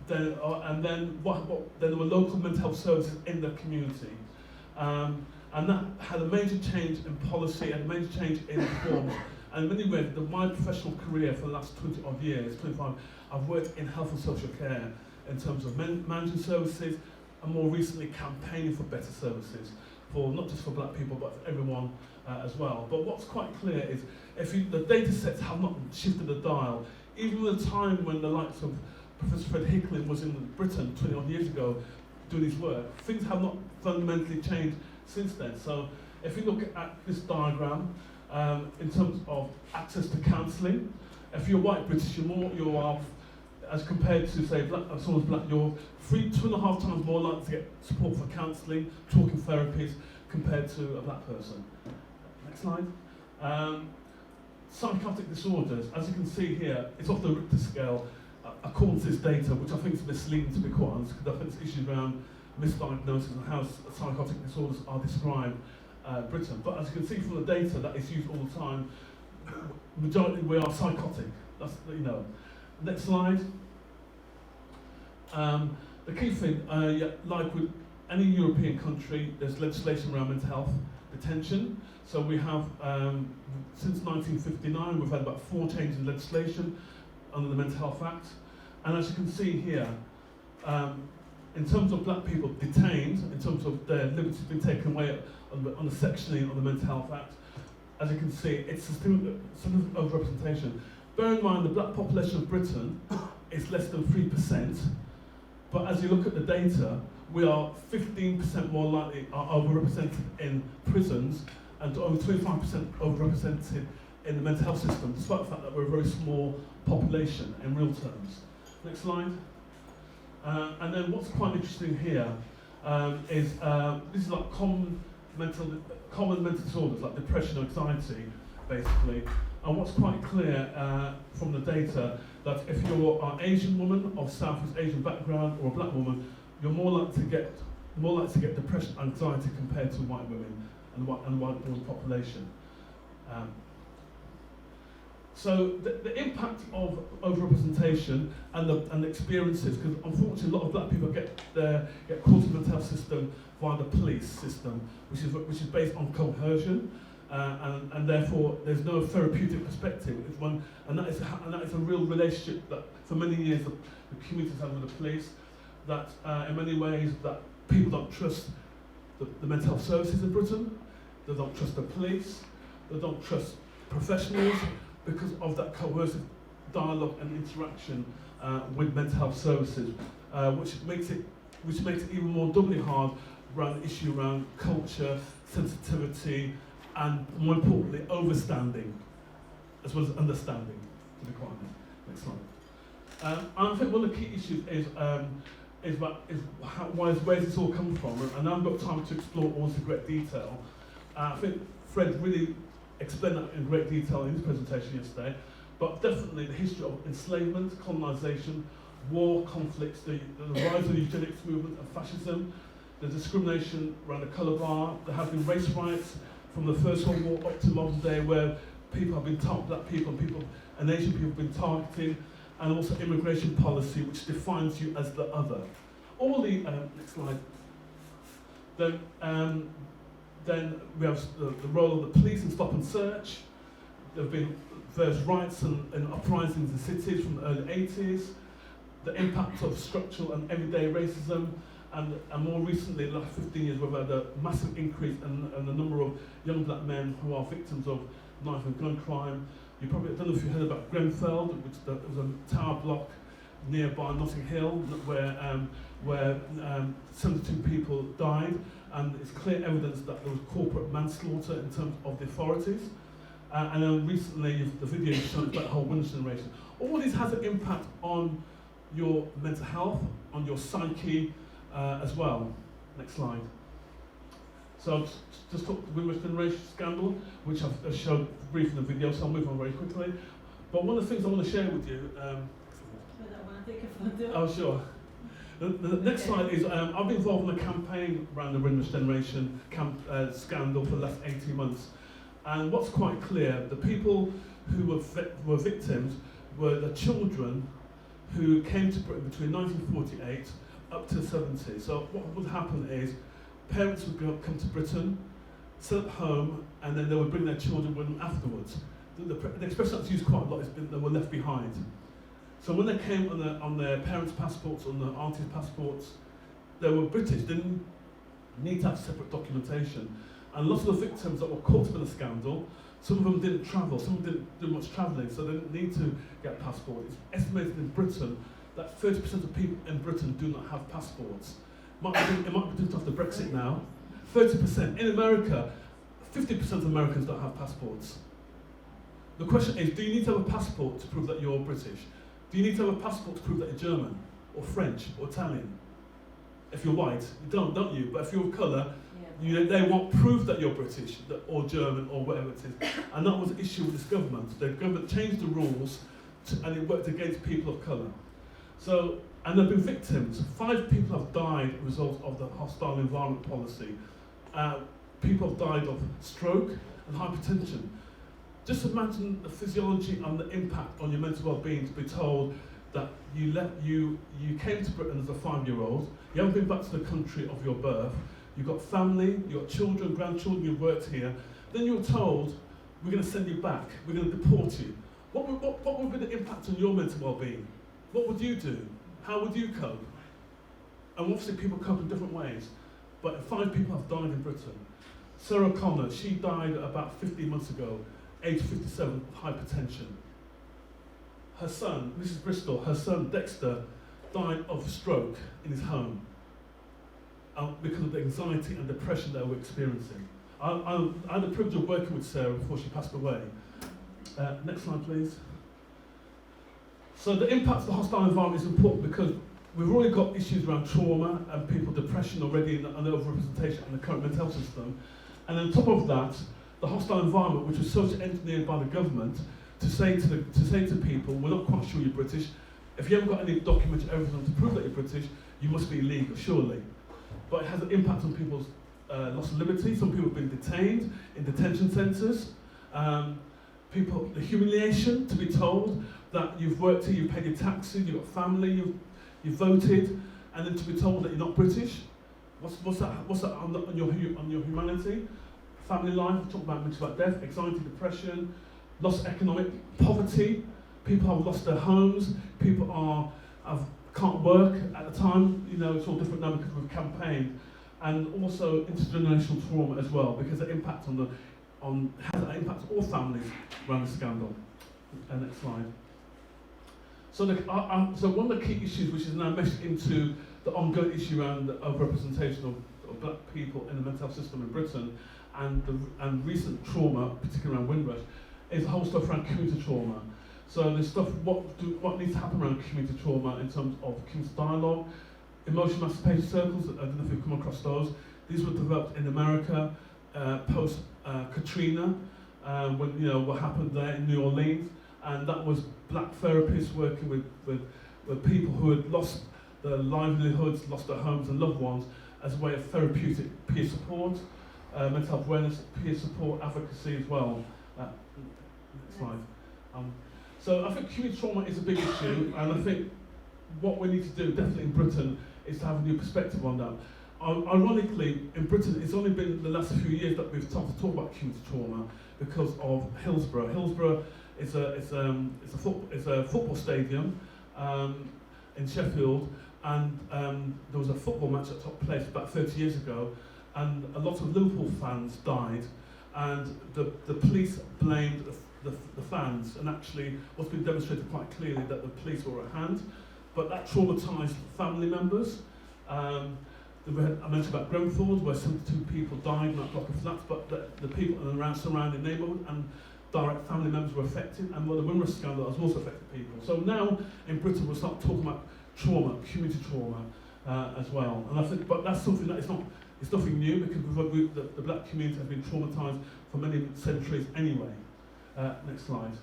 Then there were local mental health services in the community. And that had a major change in policy and a major change in reforms. And in many ways, my professional career for the last 20 odd years, 25, I've worked in health and social care in terms of managing services and more recently campaigning for better services, for not just for black people but for everyone as well. But what's quite clear is the data sets have not shifted the dial. Even at the time when the likes of Professor Fred Hickling was in Britain 20 odd years ago doing his work, things have not fundamentally changed since then. So if you look at this diagram, in terms of access to counselling. If you're white British, you are, as compared to say someone's black, you're 2.5 times more likely to get support for counselling, talking therapies, compared to a black person. Next slide. Psychotic disorders, as you can see here, it's off the Richter scale, according to this data, which I think is misleading to be quite honest, because I think it's issues around misdiagnosis and how psychotic disorders are described in Britain. But as you can see from the data that is used all the time, majority we are psychotic. That's, you know. Next slide. The key thing, like with any European country, there's legislation around mental health detention. So we have, since 1959, we've had about 4 changes in legislation under the Mental Health Act. And as you can see here, in terms of black people detained, in terms of their liberties being taken away on the sectioning of the Mental Health Act, as you can see, it's a significant overrepresentation. Bear in mind the black population of Britain is less than 3%, but as you look at the data, we are 15% more likely are overrepresented in prisons and over 25% overrepresented in the mental health system, despite the fact that we're a very small population in real terms. Next slide. And then what's quite interesting here is this is like common mental disorders like depression, anxiety, basically. And what's quite clear from the data that if you're an Asian woman of Southeast Asian background or a black woman, you're more likely to get depression, anxiety compared to white women and white born population. So the impact of overrepresentation and the experiences, because unfortunately a lot of black people get caught in the mental health system via the police system, which is based on coercion, and therefore there's no therapeutic perspective. And that is a real relationship that for many years the communities have with the police. That in many ways that people don't trust the mental health services in Britain, they don't trust the police, they don't trust professionals because of that coercive dialogue and interaction with mental health services, which makes it even more doubly hard around the issue around culture, sensitivity, and more importantly, overstanding, as well as understanding, to be quite honest. Next slide. And I think one of the key issues is where's this all come from, and I haven't got time to explore all this in great detail. I think Fred really explained that in great detail in his presentation yesterday, but definitely the history of enslavement, colonisation, war, conflicts, the rise of the eugenics movement and fascism, the discrimination around the colour bar, there have been race riots from the First World War up to modern day where people have been black people and Asian people have been targeted, and also immigration policy which defines you as the other. All the, next slide. Then we have the role of the police in stop and search. There have been various riots and uprisings in cities from the early 80s. The impact of structural and everyday racism, and more recently, in the last 15 years, we've had a massive increase in the number of young black men who are victims of knife and gun crime. You probably, I don't know if you heard about Grenfell, which was a tower block nearby Notting Hill, where 72 people died, and it's clear evidence that there was corporate manslaughter in terms of the authorities. And then recently, the video showed about the whole Windows generation. All this has an impact on your mental health, on your psyche as well. Next slide. So just talk the Windows generation scandal, which I've showed briefly in the video, so I'll move on very quickly. But one of the things I want to share with you. Oh, sure. The next slide is I've been involved in a campaign around the Windows generation scandal for the last 18 months. And what's quite clear, the people who were victims were the children who came to Britain between 1948 up to 70. So what would happen is parents would come to Britain, set up home, and then they would bring their children with them afterwards. The expression that's used quite a lot is they were left behind. So when they came on their parents' passports, on their aunties' passports, they were British, didn't need to have separate documentation. And lots of the victims that were caught up in the scandal, some of them didn't travel, some of them didn't do much travelling, so they didn't need to get a passport. It's estimated in Britain that 30% of people in Britain do not have passports. It might be just after Brexit now. 30%. In America, 50% of Americans don't have passports. The question is, do you need to have a passport to prove that you're British? Do you need to have a passport to prove that you're German, or French, or Italian? If you're white, you don't you? But if you're of colour, they want proof that you're British, or German, or whatever it is. And that was the issue with this government. The government changed the rules, and it worked against people of colour. So, and there have been victims. 5 people have died as a result of the hostile environment policy. People have died of stroke and hypertension. Just imagine the physiology and the impact on your mental well-being to be told that you came to Britain as a 5-year-old, you haven't been back to the country of your birth, you've got family, you've got children, grandchildren, you've worked here, then you're told, we're going to send you back, we're going to deport you. What would be the impact on your mental well-being? What would you do? How would you cope? And obviously people cope in different ways, but 5 people have died in Britain. Sarah Connor, she died about 15 months ago, age 57, of hypertension. Her son, Mrs. Bristol, her son Dexter, died of stroke in his home because of the anxiety and depression they were experiencing. I had the privilege of working with Sarah before she passed away. Next slide, please. So the impact of the hostile environment is important because we've already got issues around trauma and people depression already and the overrepresentation in the current mental health system. And on top of that, the hostile environment, which was socially engineered by the government, to say to people, we're not quite sure you're British. If you haven't got any documentary evidence to prove that you're British, you must be illegal, surely. But it has an impact on people's loss of liberty. Some people have been detained in detention centres. The humiliation to be told that you've worked here, you've paid your taxes, you've got family, you've voted, and then to be told that you're not British. What's that on your humanity? Family life, we talked about mental death, anxiety, depression, loss of economic poverty. People have lost their homes. People can't work at the time. You know, it's all different now because we've campaigned, and also intergenerational trauma as well, because the impact has that impact on all families around the scandal. Next slide. So, so one of the key issues, which is now meshed into the ongoing issue around the overrepresentation of black people in the mental health system in Britain, and recent trauma, particularly around Windrush, is the whole stuff around community trauma. So there's stuff, what needs to happen around community trauma in terms of community dialogue, emotional emancipation circles. I don't know if you've come across those. These were developed in America post Katrina, when what happened there in New Orleans, and that was black therapists working with people who had lost their livelihoods, lost their homes and loved ones, as a way of therapeutic peer support, mental health awareness, peer support, advocacy as well. Next slide. So I think community trauma is a big issue, and I think what we need to do, definitely in Britain, is to have a new perspective on that. Ironically, in Britain, it's only been the last few years that we've started to talk about community trauma because of Hillsborough. Hillsborough is a football stadium in Sheffield, and there was a football match that took place about 30 years ago, and a lot of Liverpool fans died, and the police blamed the fans, and actually what's been demonstrated quite clearly that the police were at hand, but that traumatised family members. I mentioned about Grenfell, where 72 people died in that block of flats, but the people in the surrounding neighbourhood and direct family members were affected, and the Windrush scandal has also affected people. So now in Britain we'll start talking about trauma, community trauma as well. And I think, but that's something that it's nothing new, because the black community has been traumatised for many centuries anyway. Next slide.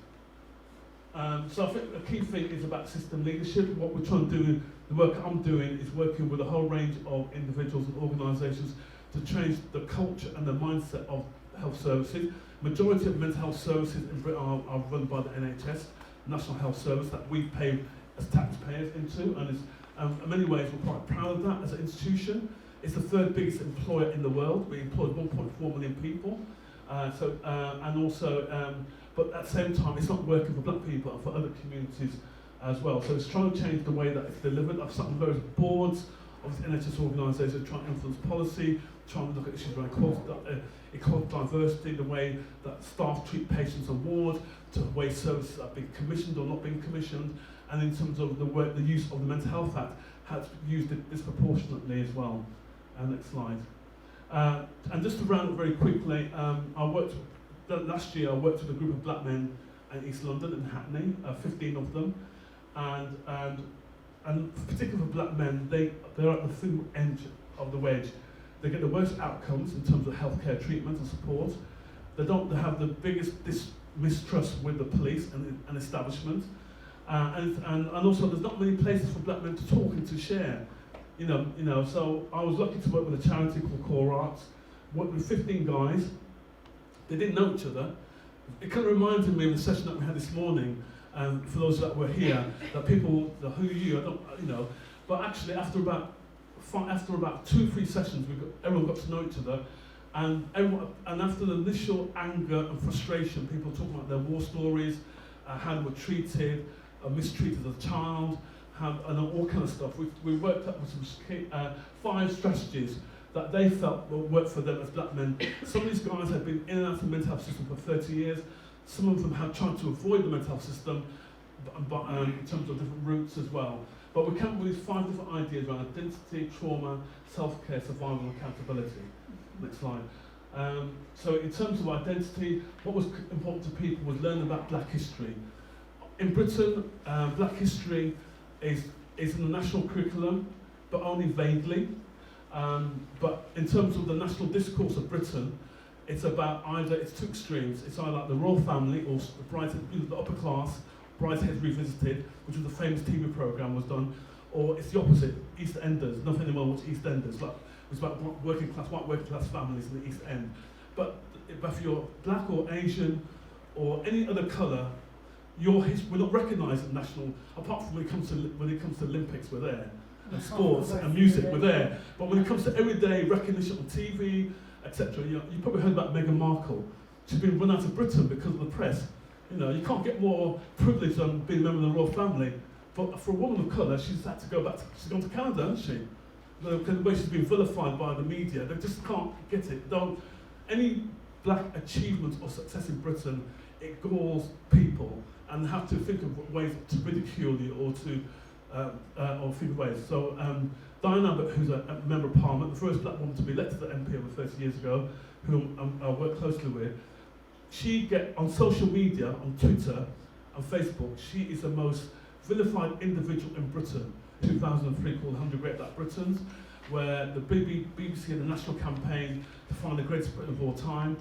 So I think a key thing is about system leadership. What we're trying to do, the work I'm doing, is working with a whole range of individuals and organisations to change the culture and the mindset of health services. Majority of mental health services in Britain are run by the NHS, National Health Service, that we pay as taxpayers into, and in many ways we're quite proud of that as an institution. It's the 3rd biggest employer in the world. We employ 1.4 million people, but at the same time it's not working for black people and for other communities as well. So it's trying to change the way that it's delivered. I've sat on various boards of the NHS organisations trying to influence policy, trying to look at issues around equality, diversity, the way that staff treat patients on ward, to the way services are being commissioned or not being commissioned, and in terms of the use of the Mental Health Act has used it disproportionately as well. Next slide. And just to round up very quickly, last year I worked with a group of black men in East London, in Hackney, 15 of them, and particularly for black men, they're at the thin end of the wedge. They get the worst outcomes in terms of healthcare treatment and support. They have the biggest mistrust with the police and establishment, and also there's not many places for black men to talk and to share. So I was lucky to work with a charity called Core Arts, worked with 15 guys. They didn't know each other. It kind of reminded me of the session that we had this morning, for those that were here, that people, who are you, I don't, but actually after about 2-3 sessions, everyone got to know each other, and after the initial anger and frustration, people talking about their war stories, how they were treated, mistreated as a child, and all kind of stuff. We worked up with some 5 strategies that they felt will work for them as black men. Some of these guys had been in and out of the mental health system for 30 years. Some of them had tried to avoid the mental health system, but in terms of different routes as well. But we came up with these 5 different ideas around identity, trauma, self-care, survival, and accountability. Next slide. So in terms of identity, what was important to people was learning about black history. In Britain, black history is in the national curriculum, but only vaguely. But in terms of the national discourse of Britain, it's two extremes. It's either like the royal family or the upper class, Bridesheads Revisited, which was a famous TV programme was done, or it's the opposite, EastEnders. Nothing anymore was EastEnders. It's about white working class families in the East End. But if you're black or Asian or any other colour, we're not recognised at national, apart from when it comes to Olympics, we're there. And sports and music, we're there. But when it comes to everyday recognition on TV, etc., you probably heard about Meghan Markle. She's been run out of Britain because of the press. You can't get more privilege than being a member of the royal family. But for a woman of colour, she's had to go back. She's gone to Canada, hasn't she? The way she's been vilified by the media, they just can't get it. Any black achievement or success in Britain, it galls people, and they have to think of ways to ridicule you or to or think of ways. So Diane Abbott, who's a member of Parliament, the first black woman to be elected as MP over 30 years ago, who I work closely with, on social media, on Twitter and Facebook, she is the most vilified individual in Britain. 2003 called 100 Great Black Britons, where the BBC had a national campaign to find the greatest Britain of all time.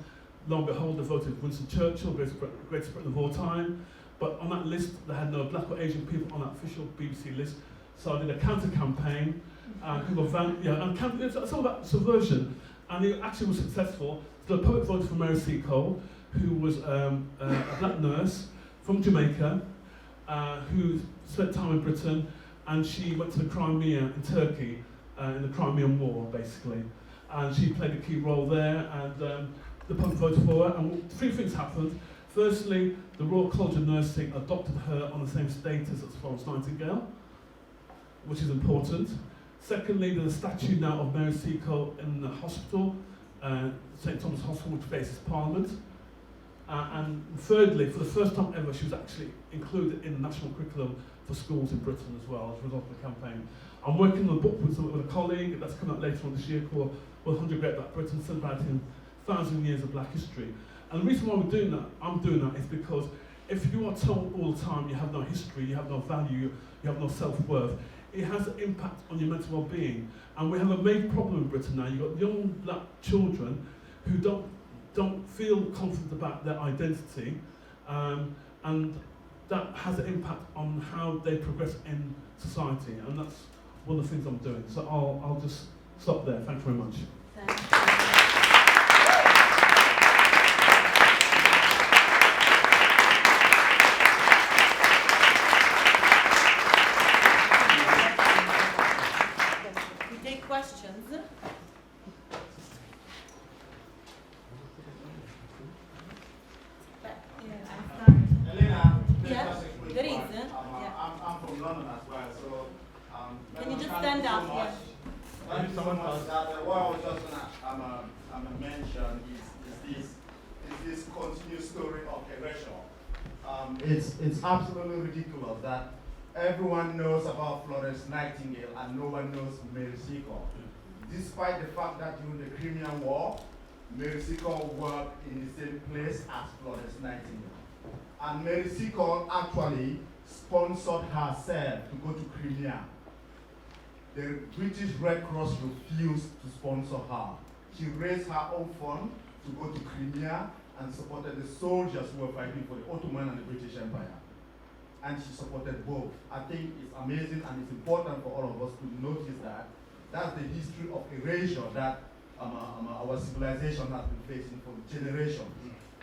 Lo and behold, they voted Winston Churchill, greatest Britain of all time. But on that list, they had no black or Asian people on that official BBC list. So I did a counter-campaign, it's all about subversion. And it actually was successful. So the public voted for Mary Seacole, who was a black nurse from Jamaica, who spent time in Britain, and she went to the Crimea in Turkey, in the Crimean War, basically. And she played a key role there, and the public voted for her, and 3 things happened. Firstly, the Royal College of Nursing adopted her on the same status as Florence Nightingale, which is important. Secondly, there's a statue now of Mary Seacole in the hospital, St Thomas Hospital, which faces Parliament. And thirdly, for the first time ever, she was actually included in the national curriculum for schools in Britain as well, as a result of the campaign. I'm working on a book with a colleague that's coming out later on this year called 100 Great Black Britons, celebrating 1,000 years of black history. And the reason why I'm doing that is because if you are told all the time you have no history, you have no value, you have no self-worth, it has an impact on your mental well-being. And we have a major problem in Britain now. You've got young black children who don't feel confident about their identity, and that has an impact on how they progress in society, and that's one of the things I'm doing. So I'll just stop there. Thank you very much. We take questions. I'm from London as well, so can you just stand up? Yeah. Thank you so much. What I was just gonna mention is this continuous story of aggression. It's absolutely ridiculous that everyone knows about Florence Nightingale and no one knows Mary Seacole. despite the fact that during the Crimean War, Mary Seacole worked in the same place as Florence Nightingale. And Mary Seacole actually sponsored herself to go to Crimea. The British Red Cross refused to sponsor her. She raised her own fund to go to Crimea and supported the soldiers who were fighting for the Ottoman and the British Empire. And she supported both. I think it's amazing and it's important for all of us to notice that that's the history of erasure that our civilization has been facing for generations.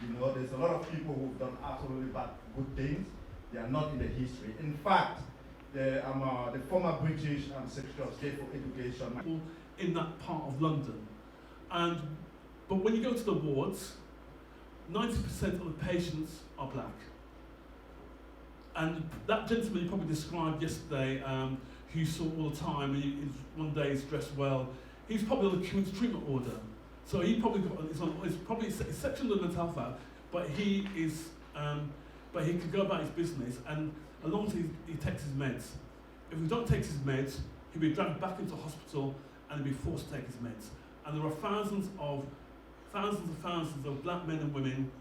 You know, there's a lot of people who've done absolutely bad, good things. They are not in the history. In fact, the former British Secretary of State for Education in that part of London, but when you go to the wards, 90% of the patients are black. And that gentleman you probably described yesterday, who you saw all the time, and one day he's dressed well, he's probably on a community treatment order. So he probably it's probably section of the mental health act, but he could go about his business, and as long as he takes his meds. If he don't take his meds, he'll be dragged back into hospital and he'll be forced to take his meds. And there are thousands of black men and women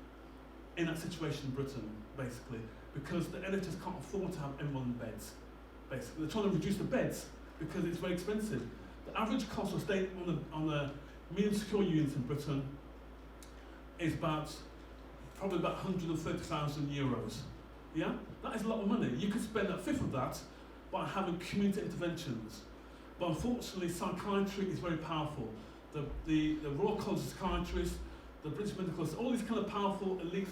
in that situation in Britain, basically, because the NHS can't afford to have everyone in beds. Basically, they're trying to reduce the beds because it's very expensive. The average cost of staying on the medium secure units in Britain is probably about 130,000 euros. Yeah, that is a lot of money. You could spend a fifth of that by having community interventions. But unfortunately, psychiatry is very powerful. The Royal College of Psychiatrists, the British Medical Association, all these kind of powerful elites,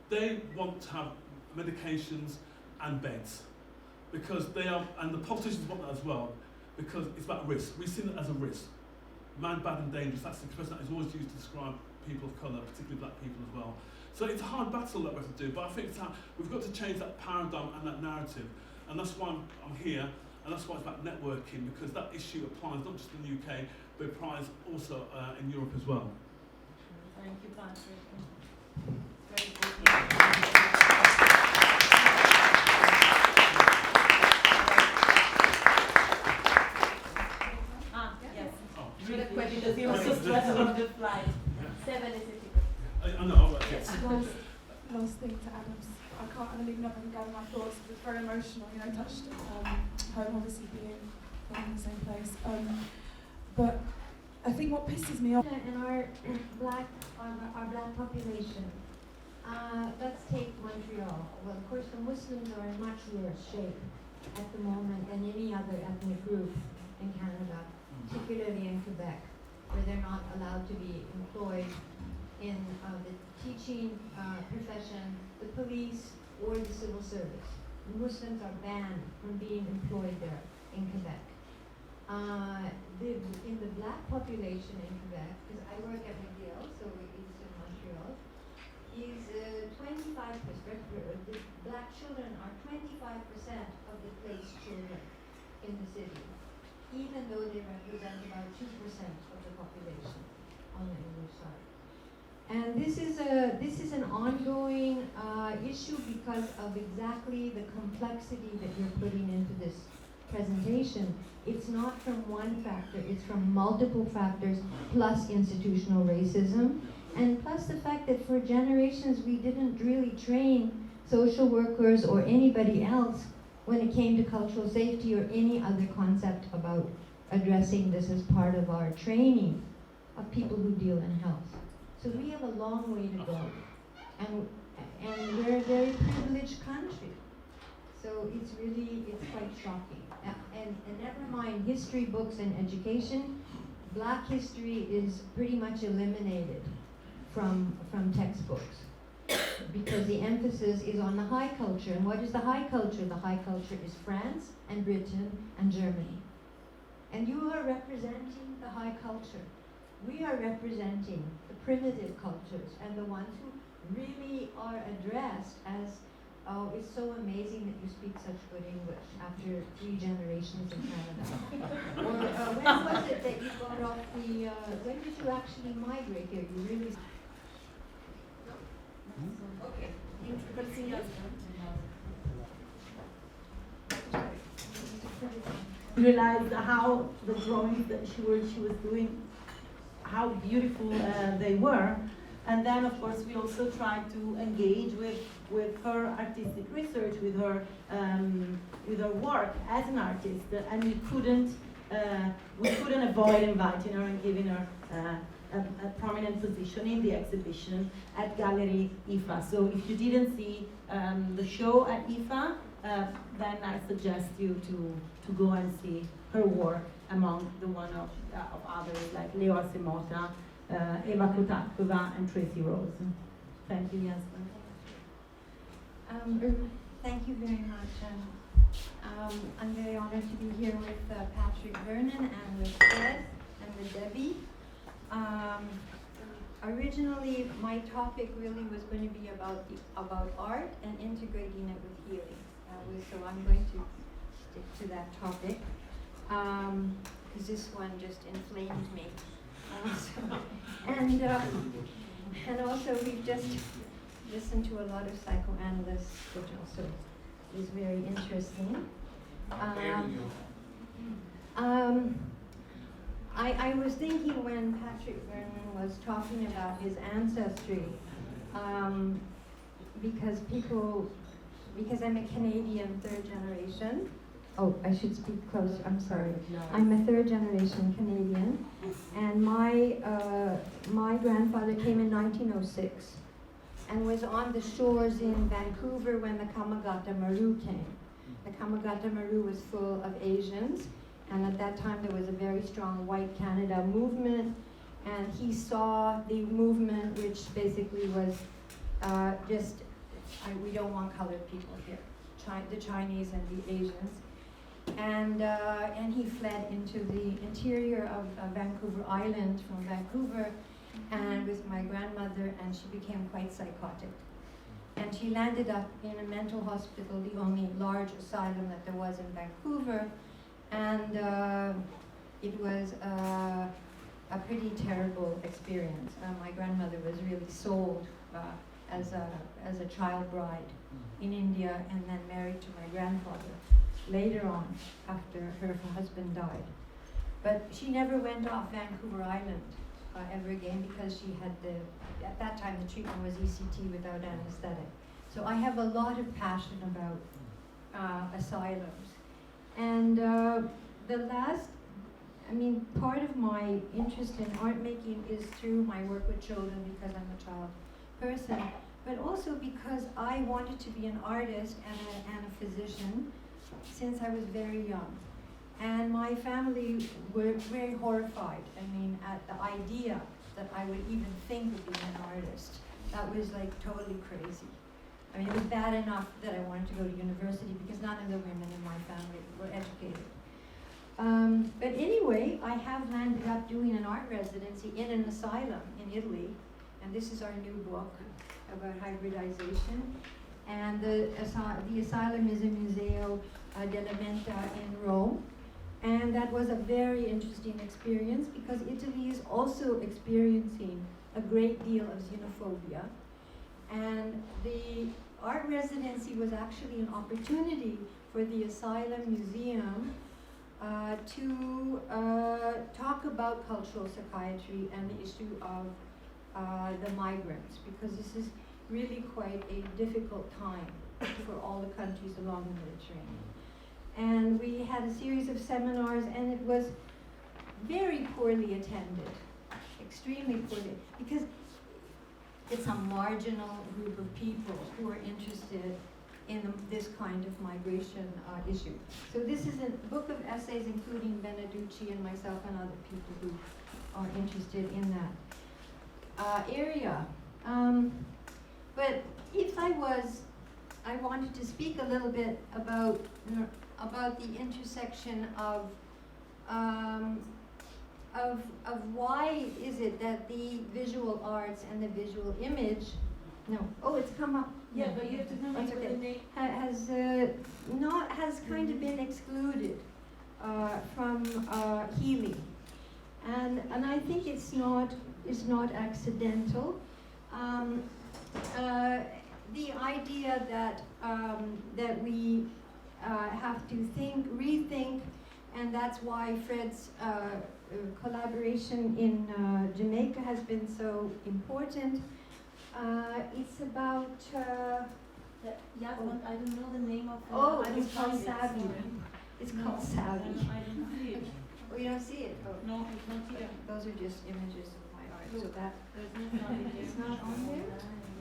they want to have medications and beds because they are, and the politicians want that as well because it's about risk. We've seen it as a risk. Man, bad and dangerous, that's the expression that is always used to describe people of colour, particularly black people as well. So it's a hard battle that we have to do, but I think we've got to change that paradigm and that narrative. And that's why I'm here, and that's why it's about networking, because that issue applies not just in the UK, but it applies also in Europe as well. Thank you, Patrick. Very good. Because he was so stressed on the flight. 7 is it? I know, yes. Last thing to add, I can't even know if I can gather my thoughts. It's very emotional, you know, touched home, obviously being from the same place. But I think what pisses me off. In our black population, let's take Montreal. Well, of course, the Muslims are in much worse shape at the moment than any other ethnic group in Canada, particularly in Quebec, where they're not allowed to be employed in the teaching profession, the police, or the civil service. Muslims are banned from being employed there in Quebec. In the black population in Quebec, because I work at McGill, so it's in Montreal, is 25%, the black children are 25% of the placed children in the city, even though they represent about 2% of the population on the English side. And this is an ongoing issue because of exactly the complexity that you're putting into this presentation. It's not from one factor, it's from multiple factors, plus institutional racism, and plus the fact that for generations we didn't really train social workers or anybody else when it came to cultural safety or any other concept about addressing this as part of our training of people who deal in health. So we have a long way to go, and we're a very privileged country. So it's quite shocking. And never mind history books and education, black history is pretty much eliminated from textbooks because the emphasis is on the high culture. And what is the high culture? The high culture is France and Britain and Germany. And you are representing the high culture. We are representing the primitive cultures and the ones who really are addressed as, oh, it's so amazing that you speak such good English after 3 generations in Canada. Or when was it that you got off the, when did you actually migrate here? You really... Okay. Continue. realized how the drawings that she was doing, how beautiful they were. And then, of course, we also tried to engage with her artistic research, with her work as an artist, and we couldn't avoid inviting her and giving her a prominent position in the exhibition at Gallery IFA. So if you didn't see the show at IFA, then I suggest you to go and see her work among the one of others like Leo Asemota, Eva Kot'átková, and Tracy Rose. Thank you, Jaswant. Thank you very much. I'm very honored to be here with Patrick Vernon and with Fred and with Debbie. Originally, my topic really was going to be about art and integrating it with healing. So I'm going to stick to that topic because this one just inflamed me. And also we've just listened to a lot of psychoanalysts, which also is very interesting. I was thinking when Patrick Vernon was talking about his ancestry, because I'm a Canadian third generation. Oh, I should speak close, I'm sorry. I'm a third generation Canadian, and my grandfather came in 1906 and was on the shores in Vancouver when the Kamagata Maru came. The Kamagata Maru was full of Asians, and at that time there was a very strong White Canada movement, and he saw the movement, which basically was we don't want colored people here, the Chinese and the Asians. And he fled into the interior of Vancouver Island from Vancouver, and with my grandmother, and she became quite psychotic. And she landed up in a mental hospital, the only large asylum that there was in Vancouver, and it was a pretty terrible experience. My grandmother was really sold as a child bride in India, and then married to my grandfather later on, after her husband died. But she never went off Vancouver Island ever again, because she had at that time the treatment was ECT without anesthetic. So I have a lot of passion about asylums. And part of my interest in art making is through my work with children, because I'm a child person, but also because I wanted to be an artist and a physician since I was very young. And my family were very horrified, at the idea that I would even think of being an artist. That was like totally crazy. It was bad enough that I wanted to go to university because none of the women in my family were educated. But anyway, I have landed up doing an art residency in an asylum in Italy, and this is our new book about hybridization. And the asylum is in Museo della Menta in Rome. And that was a very interesting experience, because Italy is also experiencing a great deal of xenophobia. And the art residency was actually an opportunity for the Asylum Museum to talk about cultural psychiatry and the issue of the migrants, because this is really quite a difficult time for all the countries along the Mediterranean. And we had a series of seminars, and it was very poorly attended, extremely poorly, because it's a marginal group of people who are interested in this kind of migration issue. So this is a book of essays including Beneducci and myself and other people who are interested in that area. But if I wanted to speak a little bit about the intersection of why is it that the visual arts and the visual image, it's come up. Yeah, but you have to tell me what the name has kind of been excluded from healing, and I think it's not accidental. The idea that we have to rethink and that's why Fred's collaboration in Jamaica has been so important. It's about Jaswant, I don't know the name of it. It's called Savvy. It's called Savvy. I don't see it. Oh, you don't see it? Oh. No, it's not here. Those are just images of my art. So that There's no Savvy there. it's not on there?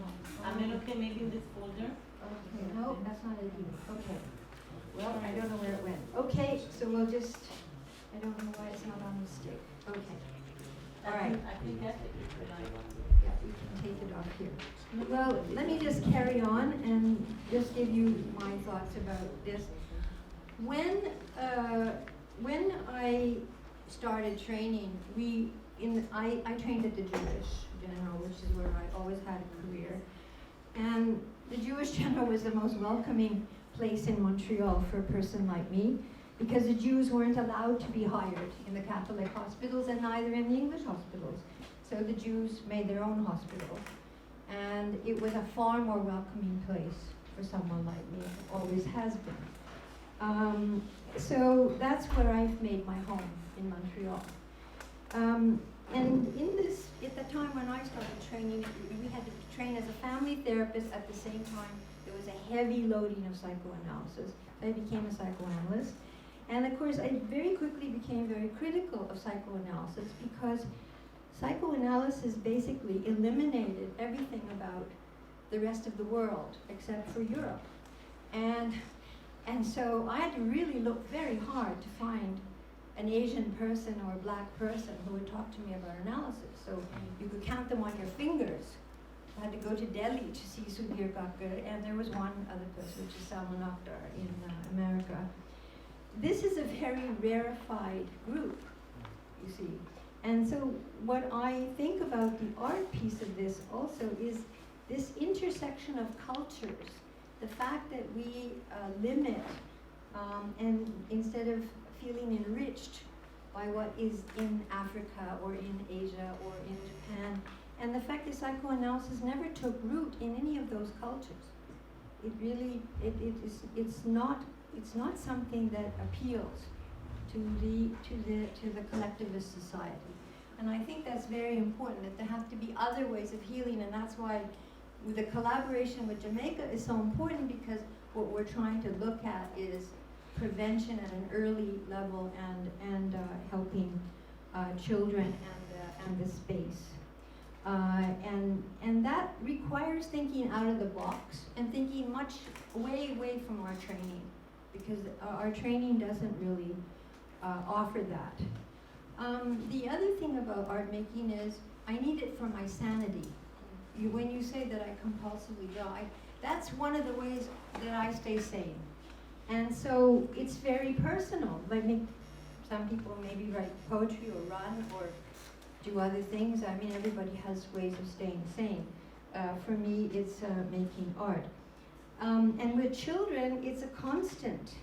No. I mean, okay, maybe in this folder. Okay, no, that's not it either. Okay. Well, I don't know where it went. Okay, so we'll just, I don't know why it's not on the stick. Okay. All right. I can get it. Yeah, we can take it off here. Well, let me just carry on and just give you my thoughts about this. When I started training, I trained at the Jewish General, which is where I always had a career. And the Jewish General was the most welcoming place in Montreal for a person like me, because the Jews weren't allowed to be hired in the Catholic hospitals and neither in the English hospitals. So the Jews made their own hospital. And it was a far more welcoming place for someone like me, always has been. So that's where I've made my home, in Montreal. And in this, at the time when I started training, we had to train as a family therapist. At the same time, there was a heavy loading of psychoanalysis. I became a psychoanalyst. And of course, I very quickly became very critical of psychoanalysis because psychoanalysis basically eliminated everything about the rest of the world except for Europe. And so I had to really look very hard to find an Asian person or a black person who would talk to me about analysis. So you could count them on your fingers. I had to go to Delhi to see Sudhir Kakar, and there was one other person, which is Salman Akhtar in America. This is a very rarefied group, you see. And so what I think about the art piece of this also is this intersection of cultures, the fact that we limit and instead of feeling enriched by what is in Africa or in Asia or in Japan, and the fact that psychoanalysis never took root in any of those cultures. It really, it's not something that appeals to the collectivist society. And I think that's very important, that there have to be other ways of healing, and that's why the collaboration with Jamaica is so important, because what we're trying to look at is prevention at an early level and helping children and the space. And that requires thinking out of the box and thinking much way away from our training, because our training doesn't really offer that. The other thing about art making is I need it for my sanity. When you say that I compulsively die, that's one of the ways that I stay sane. And so it's very personal. Like some people maybe write poetry or run or do other things. I mean, everybody has ways of staying sane. For me, it's making art. And with children, it's a constant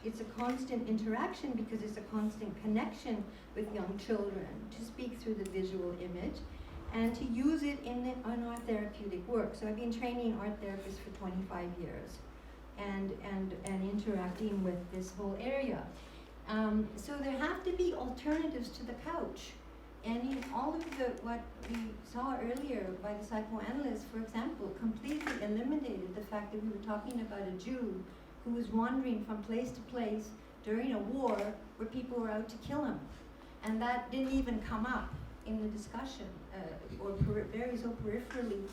interaction, because it's a constant connection with young children to speak through the visual image and to use it in our therapeutic work. So I've been training art therapists for 25 years and interacting with this whole area. So there have to be alternatives to the couch. And in all of what we saw earlier by the psychoanalyst, for example, completely eliminated the fact that we were talking about a Jew who was wandering from place to place during a war where people were out to kill him. And that didn't even come up in the discussion, or very so peripherally.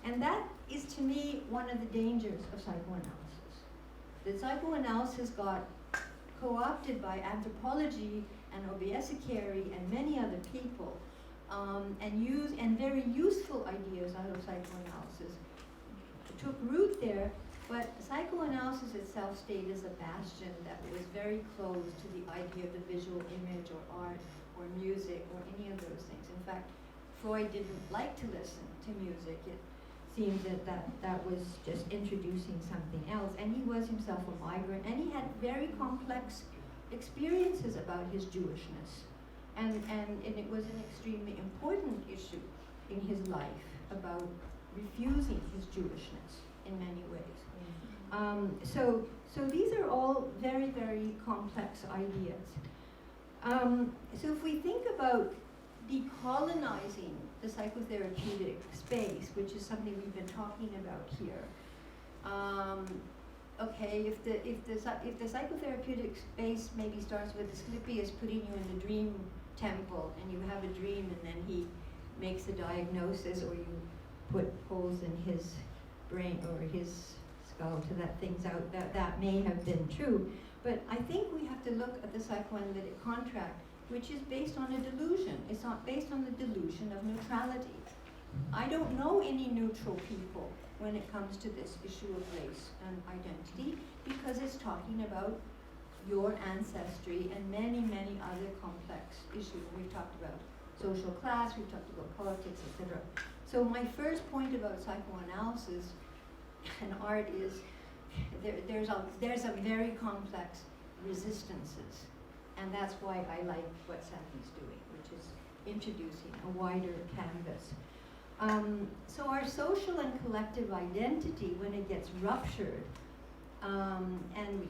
And that is, to me, one of the dangers of psychoanalysis. That psychoanalysis got co-opted by anthropology and Okpu-Egbe and many other people, and very useful ideas out of psychoanalysis took root there, but psychoanalysis itself stayed as a bastion that was very close to the idea of the visual image or art or music or any of those things. In fact, Freud didn't like to listen to music. It seems that was just introducing something else, and he was himself a migrant, and he had very complex experiences about his Jewishness, and it was an extremely important issue in his life about refusing his Jewishness in many ways. So these are all very, very complex ideas. So if we think about decolonizing the psychotherapeutic space, which is something we've been talking about here, okay, if the psychotherapeutic space maybe starts with Asclepius putting you in the dream temple, and you have a dream, and then he makes a diagnosis, or you put holes in his brain or his skull to let things out, that may have been true. But I think we have to look at the psychoanalytic contract, which is based on a delusion. It's not based on the delusion of neutrality. I don't know any neutral people when it comes to this issue of race and identity, because it's talking about your ancestry and many, many other complex issues. We've talked about social class, we've talked about politics, etc. So my first point about psychoanalysis and art is there's a very complex resistances, and that's why I like what Safi's doing, which is introducing a wider canvas. So our social and collective identity, when it gets ruptured, and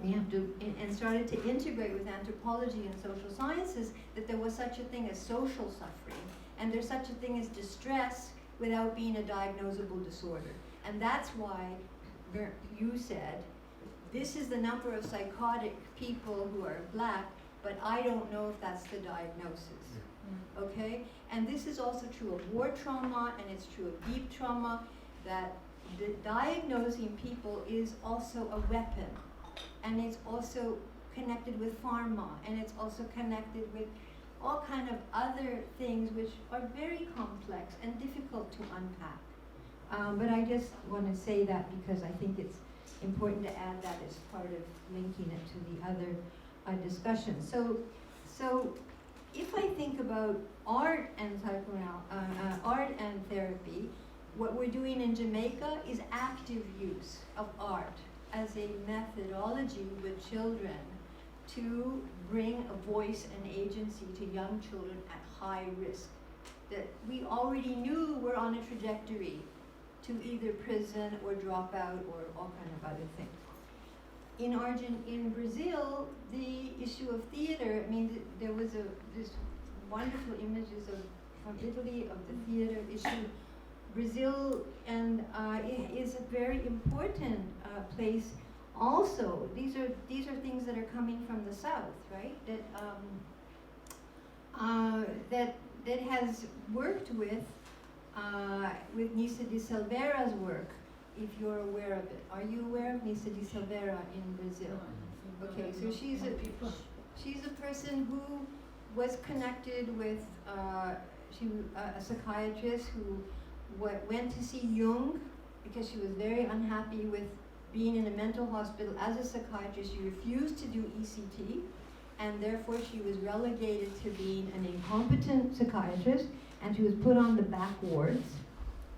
we have to, and started to integrate with anthropology and social sciences, that there was such a thing as social suffering, and there's such a thing as distress without being a diagnosable disorder. And that's why you said, this is the number of psychotic people who are black, but I don't know if that's the diagnosis. Okay? And this is also true of war trauma, and it's true of deep trauma, that the diagnosing people is also a weapon. And it's also connected with pharma, and it's also connected with all kind of other things which are very complex and difficult to unpack. But I just want to say that because I think it's important to add that as part of linking it to the other discussions. So if I think about art and art and therapy, what we're doing in Jamaica is active use of art as a methodology with children to bring a voice and agency to young children at high risk, that we already knew were on a trajectory to either prison or dropout or all kind of other things. In Brazil, the issue of theater, I mean, there was this wonderful images from Italy of the theater issue. Brazil and is a very important place. Also, these are things that are coming from the south, right? That has worked with Nisa de Silveira's work, if you're aware of it. Are you aware of Nisa de Silveira in Brazil? Okay, so she's a person who was connected with a psychiatrist who went to see Jung because she was very unhappy with being in a mental hospital as a psychiatrist. She refused to do ECT, and therefore she was relegated to being an incompetent psychiatrist, and she was put on the back wards.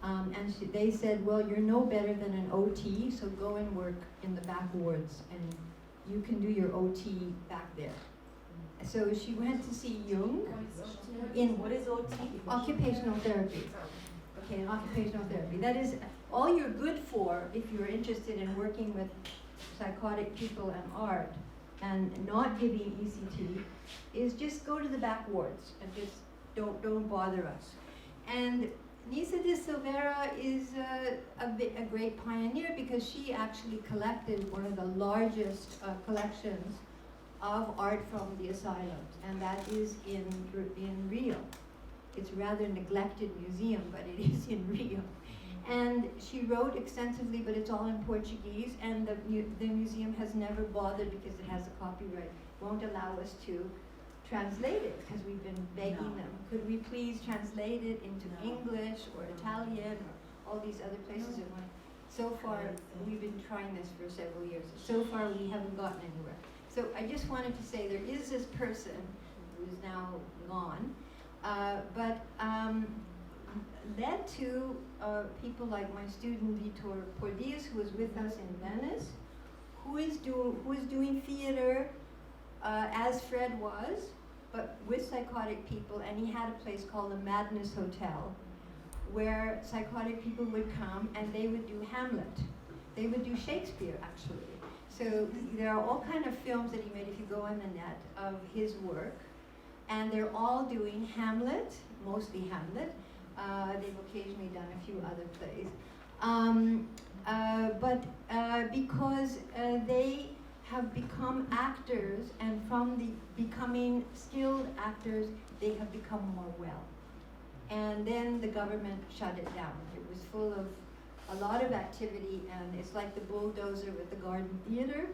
And they said, well, you're no better than an OT, so go and work in the back wards, and you can do your OT back there. So she went to see Jung in what is OT? Occupational therapy. Okay, in occupational therapy. That is all you're good for if you're interested in working with psychotic people and art and not giving ECT, is just go to the back wards and just don't bother us. And Nisa de Silveira is a great pioneer because she actually collected one of the largest collections of art from the asylums, and that is in Rio. It's a rather neglected museum, but it is in Rio. And she wrote extensively, but it's all in Portuguese, and the museum has never bothered, because it has a copyright, won't allow us to translate it, because we've been begging them. Could we please translate it into English or Italian or all these other places? So far, we've been trying this for several years. So far, we haven't gotten anywhere. So I just wanted to say there is this person who is now gone, but led to people like my student Vitor Pordias, who was with us in Venice, who is doing theater as Fred was, but with psychotic people, and he had a place called the Madness Hotel, where psychotic people would come and they would do Hamlet. They would do Shakespeare, actually. So there are all kind of films that he made, if you go on the net, of his work. And they're all doing Hamlet, mostly Hamlet. They've occasionally done a few other plays. Because they have become actors, and from the becoming skilled actors, they have become more well. And then the government shut it down. It was full of a lot of activity, and it's like the bulldozer with the Garden Theater.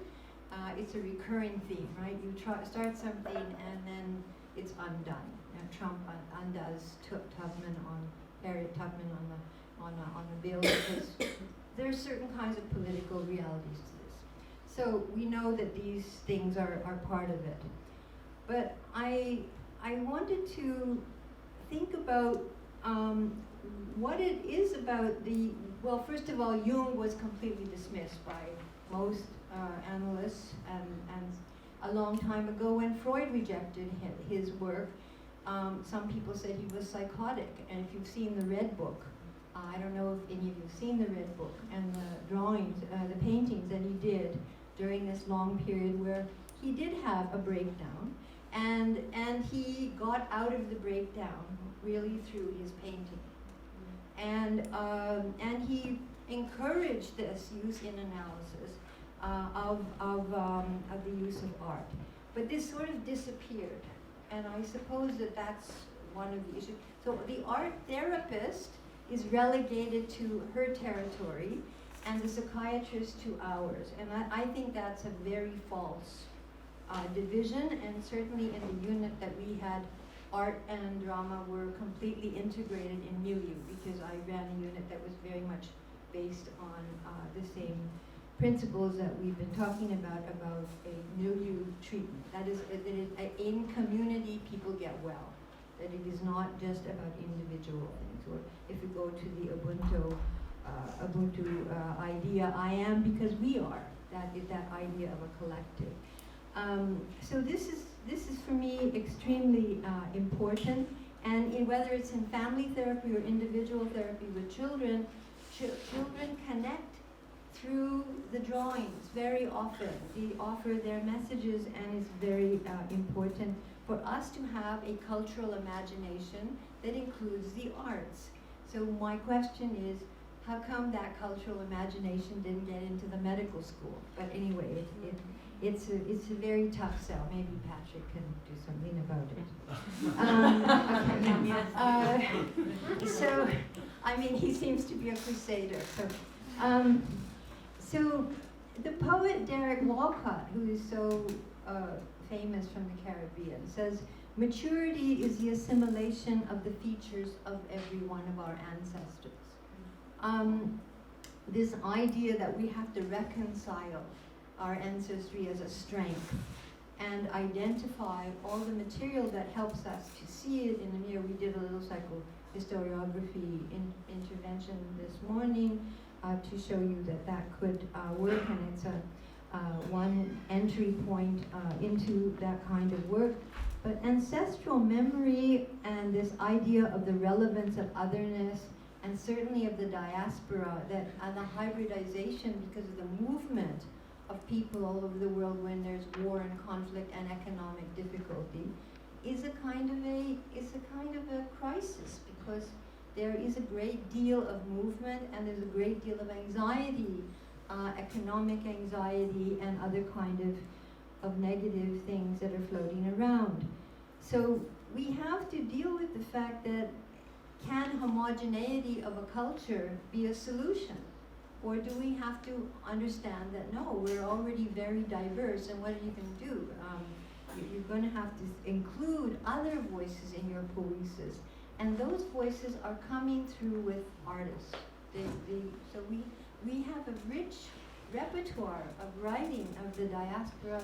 It's a recurring theme, right? You start something and then it's undone. And Trump undoes Harriet Tubman on the bill, because there are certain kinds of political realities to this. So we know that these things are part of it. But I wanted to think about what it is about well, first of all, Jung was completely dismissed by most analysts, and a long time ago when Freud rejected his work, some people said he was psychotic. And if you've seen the Red Book, I don't know if any of you have seen the Red Book, and the drawings, the paintings that he did during this long period where he did have a breakdown, and he got out of the breakdown really through his painting. And he encouraged this use in analysis of the use of art. But this sort of disappeared, and I suppose that that's one of the issues. So the art therapist is relegated to her territory, and the psychiatrist to ours. And I think that's a very false division, and certainly in the unit that we had, art and drama were completely integrated in milieu, because I ran a unit that was very much based on the same principles that we've been talking about a milieu treatment. That is, in community people get well, that it is not just about individual things. Or if you go to the Ubuntu idea, I am because we are, that idea of a collective. So this is for me extremely important, and whether it's in family therapy or individual therapy with children, children connect through the drawings very often. They offer their messages, and it's very important for us to have a cultural imagination that includes the arts. So my question is, how come that cultural imagination didn't get into the medical school? But anyway, it's a very tough sell. Maybe Patrick can do something about it. So, I mean, he seems to be a crusader. So the poet Derek Walcott, who is so famous from the Caribbean, says, maturity is the assimilation of the features of every one of our ancestors. This idea that we have to reconcile our ancestry as a strength and identify all the material that helps us to see it in the mirror. We did a little psychohistoriography intervention this morning to show you that could work, and it's one entry point into that kind of work. But ancestral memory and this idea of the relevance of otherness, and certainly of the diaspora, and the hybridization because of the movement of people all over the world when there's war and conflict and economic difficulty, is a kind of a crisis, because there is a great deal of movement and there's a great deal of anxiety, economic anxiety and other kind of negative things that are floating around. So we have to deal with the fact that, can homogeneity of a culture be a solution? Or do we have to understand that, no, we're already very diverse, and what are you going to do? You're going to have to include other voices in your poiesis. And those voices are coming through with artists. So we have a rich repertoire of writing of the diaspora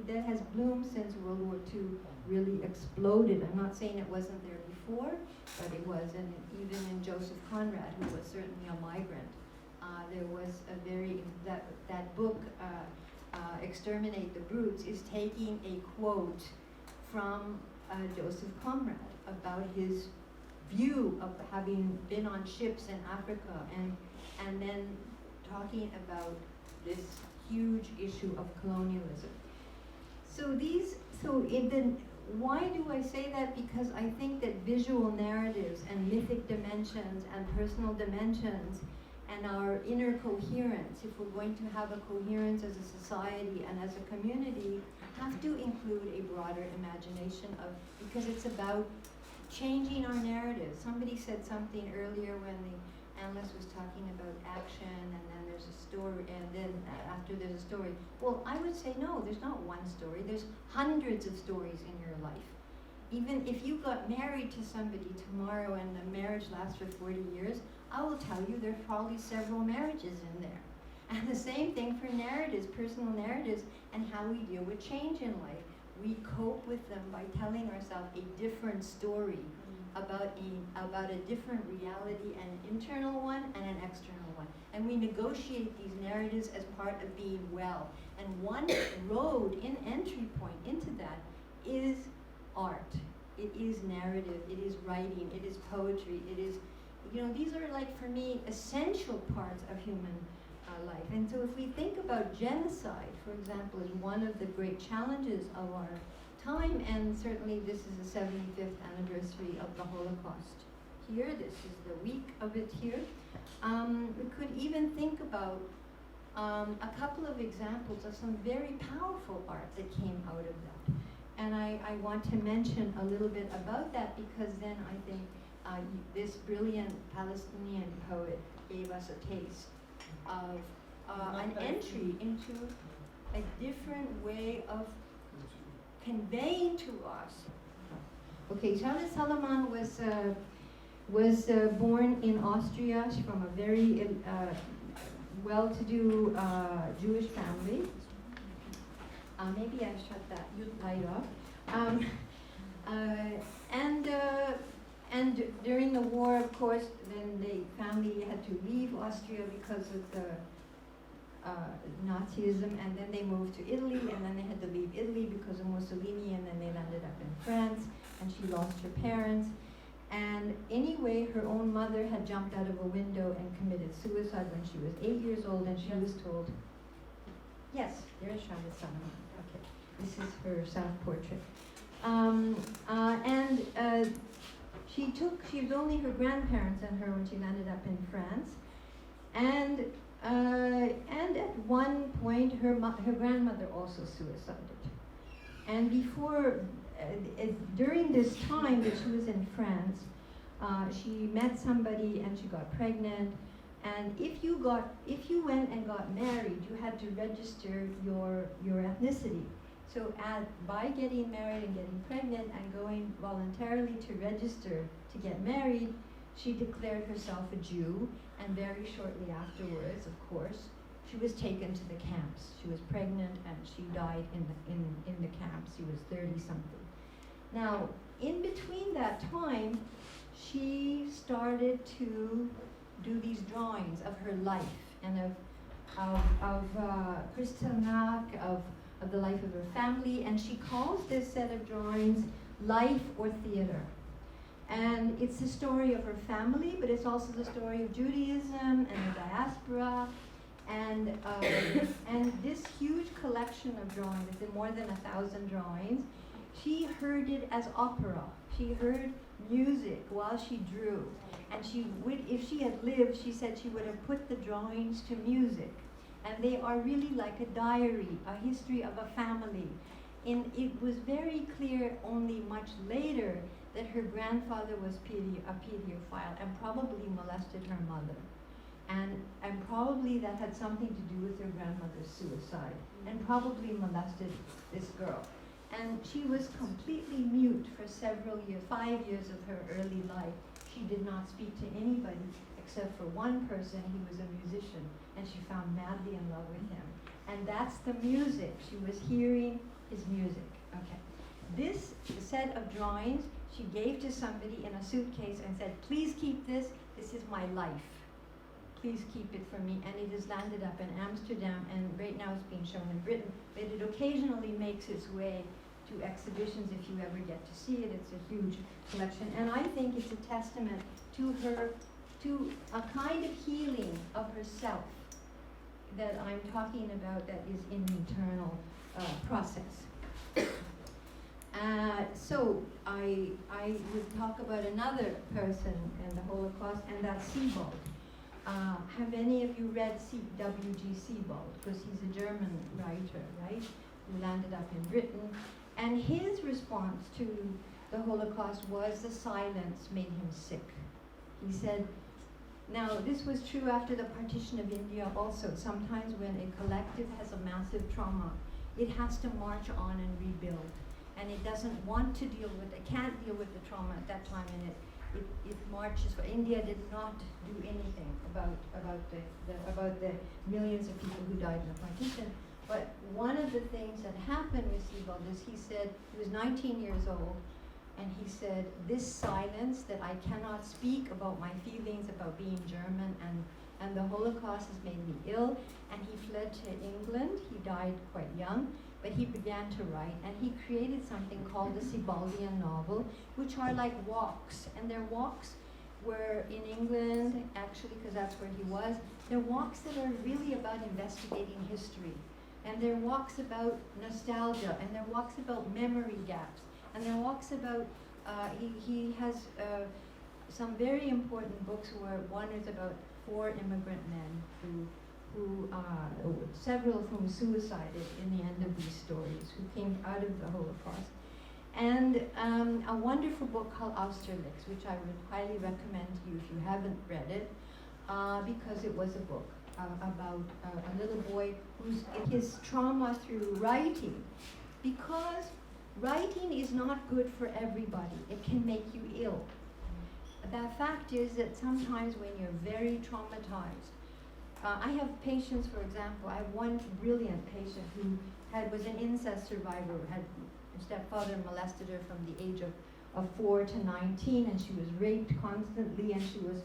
that has bloomed since World War II really exploded. I'm not saying it wasn't there before, but it was, and even in Joseph Conrad, who was certainly a migrant, there was a very, that book, Exterminate the Brutes, is taking a quote from Joseph Conrad about his view of having been on ships in Africa and then talking about this huge issue of colonialism. Why do I say that? Because I think that visual narratives and mythic dimensions and personal dimensions and our inner coherence, if we're going to have a coherence as a society and as a community, have to include a broader imagination because it's about changing our narrative. Somebody said something earlier when the analyst was talking about action, and then there's a story, and then after there's a story. Well, I would say no, there's not one story, there's hundreds of stories in your life. Even if you got married to somebody tomorrow and the marriage lasts for 40 years, I will tell you there's probably several marriages in there. And the same thing for narratives, personal narratives, and how we deal with change in life. We cope with them by telling ourselves a different story about a different reality, an internal one and an external one. And we negotiate these narratives as part of being well. And one road in entry point into that is art. It is narrative, it is writing, it is poetry, it is, these are like, for me, essential parts of human life. And so if we think about genocide, for example, as one of the great challenges of our time, and certainly this is the 75th anniversary of the Holocaust here, this is the week of it here, we could even think about a couple of examples of some very powerful art that came out of that. And I want to mention a little bit about that, because then I think this brilliant Palestinian poet gave us a taste of an entry into a different way of conveying to us. Okay, Charles Salomon was born in Austria from a very well-to-do Jewish family. Maybe I shut that light off. And during the war, of course, then the family had to leave Austria because of the Nazism, and then they moved to Italy, and then they had to leave Italy because of Mussolini, and then they landed up in France, and she lost her parents. And anyway, her own mother had jumped out of a window and committed suicide when she was 8 years old, and she was told, yes, there's Charlotte Salomon. Okay, this is her self-portrait. She was only her grandparents and her when she landed up in France. And at one point, her grandmother also suicided. And during this time that she was in France, she met somebody and she got pregnant. And if you went and got married, you had to register your ethnicity. So by getting married and getting pregnant and going voluntarily to register to get married, she declared herself a Jew, and very shortly afterwards, of course, she was taken to the camps. She was pregnant and she died in the camps. She was 30-something. Now, in between that time, she started to do these drawings of her life and of Kristallnacht, of the life of her family, and she calls this set of drawings Life or Theater. And it's the story of her family, but it's also the story of Judaism and the diaspora, and this huge collection of drawings, it's more than 1,000 drawings. She heard it as opera. She heard music while she drew, and she would, if she had lived, she said she would have put the drawings to music. And they are really like a diary, a history of a family. And it was very clear only much later that her grandfather was a pedophile and probably molested her mother. And probably that had something to do with her grandmother's suicide, and probably molested this girl. And she was completely mute for several years, 5 years of her early life. She did not speak to anybody except for one person. He was a musician, and she fell madly in love with him. And that's the music. She was hearing his music. Okay. This set of drawings she gave to somebody in a suitcase and said, please keep this. This is my life. Please keep it for me. And it has landed up in Amsterdam, and right now it's being shown in Britain. But it occasionally makes its way to exhibitions if you ever get to see it. It's a huge collection. And I think it's a testament to her, to a kind of healing of herself that I'm talking about that is an internal process. So I would talk about another person in the Holocaust, and that's Sebald. Have any of you read W.G. Sebald? Because he's a German writer, right? Who landed up in Britain. And his response to the Holocaust was the silence made him sick. He said, now this was true after the partition of India also. Sometimes when a collective has a massive trauma, it has to march on and rebuild. And it doesn't want to deal with, it can't deal with the trauma at that time, and it marches. For India did not do anything about the millions of people who died in the partition. But one of the things that happened with Sebald is he said, he was 19 years old, and he said, this silence that I cannot speak about my feelings about being German and the Holocaust has made me ill, and he fled to England. He died quite young, but he began to write, and he created something called the Sebaldian novel, which are like walks, and their walks were in England, actually, because that's where he was. They're walks that are really about investigating history, and they're walks about nostalgia, and they're walks about memory gaps, and they're walks about, he has some very important books where one is about 4 immigrant men who several of whom suicided in the end of these stories, who came out of the Holocaust. And a wonderful book called Austerlitz, which I would highly recommend to you if you haven't read it, because it was a book about a little boy who's his trauma through writing, because writing is not good for everybody. It can make you ill. The fact is that sometimes when you're very traumatized, I have patients, for example, I have one brilliant patient who was an incest survivor, had her stepfather molested her from the age of 4 to 19, and she was raped constantly, and she was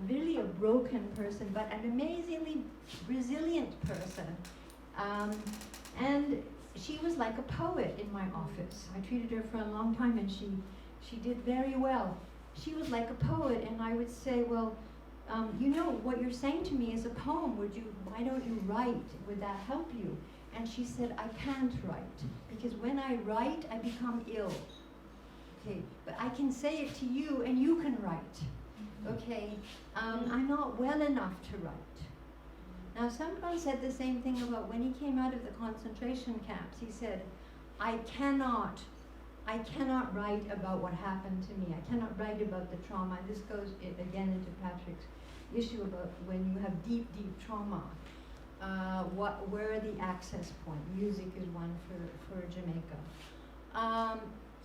really a broken person, but an amazingly resilient person. And she was like a poet in my office. I treated her for a long time, and she did very well. She was like a poet, and I would say, well, you know, what you're saying to me is a poem. Why don't you write? Would that help you? And she said, I can't write, because when I write, I become ill. Okay, but I can say it to you, and you can write. Okay, I'm not well enough to write. Now, someone said the same thing about when he came out of the concentration camps. He said, I cannot write about what happened to me. I cannot write about the trauma. This goes again into Patrick's issue about when you have deep, deep trauma. Where are the access points? Music is one for Jamaica.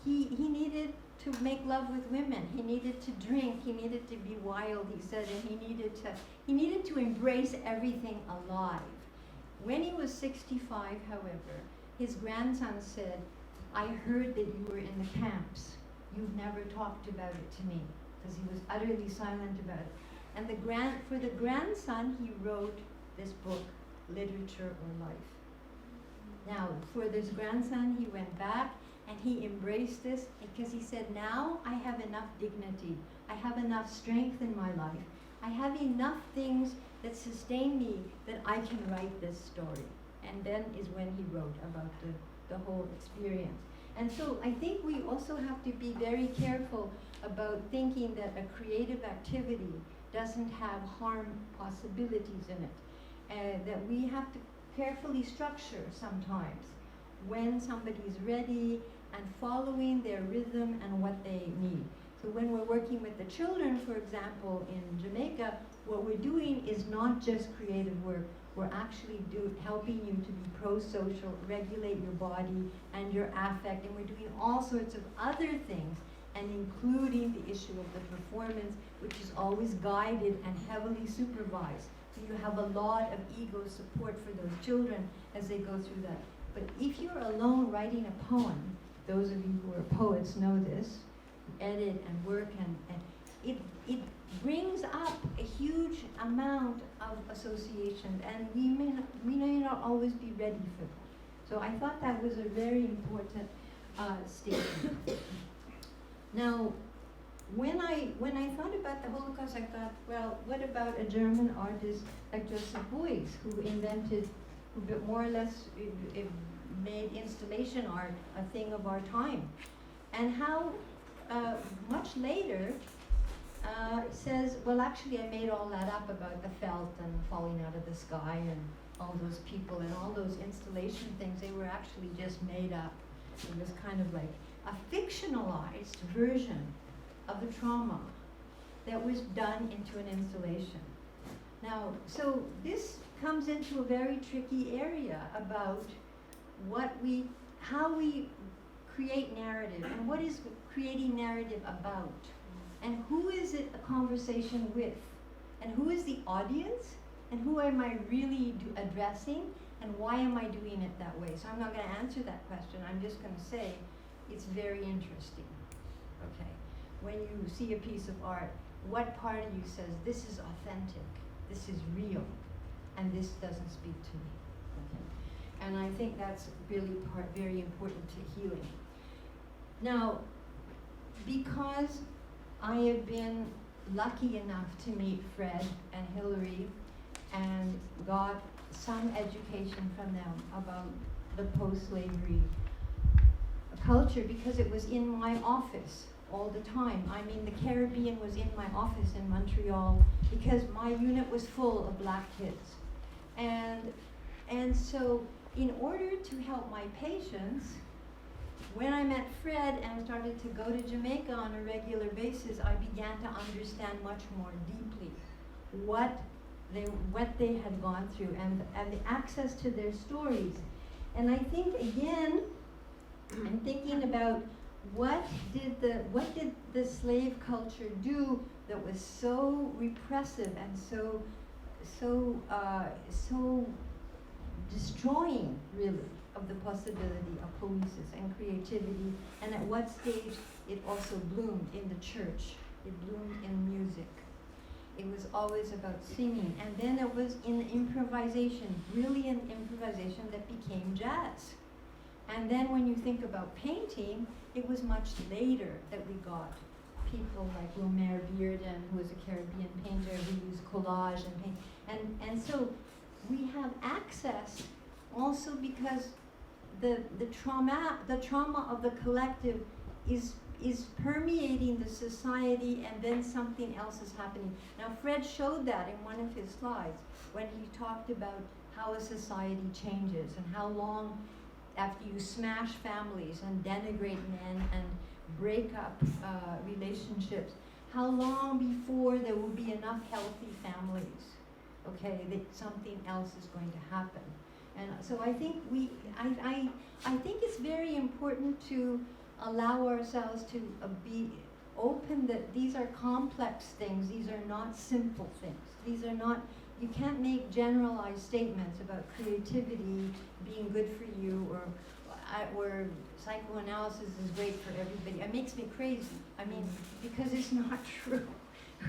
He needed to make love with women. He needed to drink. He needed to be wild, he said, and he needed to embrace everything alive. When he was 65, however, his grandson said, I heard that you were in the camps. You've never talked about it to me, because he was utterly silent about it. And for the grandson, he wrote this book, Literature or Life. Now, for this grandson, he went back and he embraced this, because he said, now I have enough dignity. I have enough strength in my life. I have enough things that sustain me that I can write this story. And then is when he wrote about the whole experience. And so I think we also have to be very careful about thinking that a creative activity doesn't have harm possibilities in it. That we have to carefully structure sometimes when somebody is ready and following their rhythm and what they need. So when we're working with the children, for example, in Jamaica, what we're doing is not just creative work. We're actually helping you to be pro-social, regulate your body and your affect, and we're doing all sorts of other things, and including the issue of the performance, which is always guided and heavily supervised. So you have a lot of ego support for those children as they go through that. But if you're alone writing a poem, those of you who are poets know this, you edit and work, and it brings up a huge amount of association, and we may not always be ready for that. So I thought that was a very important statement. Now, when I thought about the Holocaust, I thought, well, what about a German artist like Joseph Beuys, who more or less made installation art a thing of our time, and how much later says, well, actually, I made all that up about the felt and falling out of the sky and all those people and all those installation things. They were actually just made up. It was kind of like a fictionalized version of the trauma that was done into an installation. Now, so this comes into a very tricky area about how we create narrative, and what is creating narrative about, and who is it a conversation with, and who is the audience, and who am I really addressing, and why am I doing it that way? So I'm not going to answer that question. I'm just going to say it's very interesting. Okay, when you see a piece of art, what part of you says this is authentic, this is real, and this doesn't speak to me? Okay, and I think that's really very important to healing. Now, because I have been lucky enough to meet Fred and Hillary and got some education from them about the post-slavery culture, because it was in my office all the time. I mean, the Caribbean was in my office in Montreal because my unit was full of black kids. And so in order to help my patients, when I met Fred and started to go to Jamaica on a regular basis, I began to understand much more deeply what they had gone through and the access to their stories. And I think, again, I'm thinking about what did the slave culture do that was so repressive and so destroying, really, of the possibility of poesis and creativity, and at what stage it also bloomed in the church. It bloomed in music. It was always about singing, and then it was in improvisation, brilliant improvisation that became jazz. And then when you think about painting, it was much later that we got people like Romer Bearden, who was a Caribbean painter, who used collage and paint. And so we have access also because the trauma of the collective is permeating the society, and then something else is happening. Now, Fred showed that in one of his slides when he talked about how a society changes and how long after you smash families and denigrate men and break up relationships, how long before there will be enough healthy families, okay, that something else is going to happen. And so I think I think it's very important to allow ourselves to be open that these are complex things. These are not simple things. These are not, you can't make generalized statements about creativity being good for you or psychoanalysis is great for everybody. It makes me crazy. I mean, because it's not true.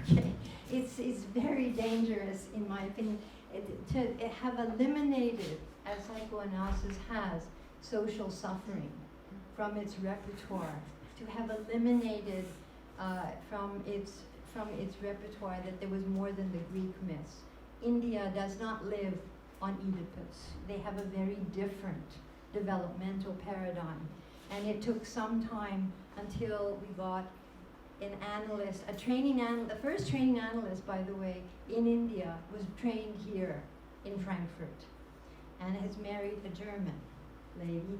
Okay, it's very dangerous, in my opinion, to have eliminated, as psychoanalysis has, social suffering from its repertoire, to have eliminated from its repertoire that there was more than the Greek myths. India does not live on Oedipus. They have a very different developmental paradigm, and it took some time until we got an analyst, the first training analyst, by the way, in India was trained here in Frankfurt, and has married a German lady.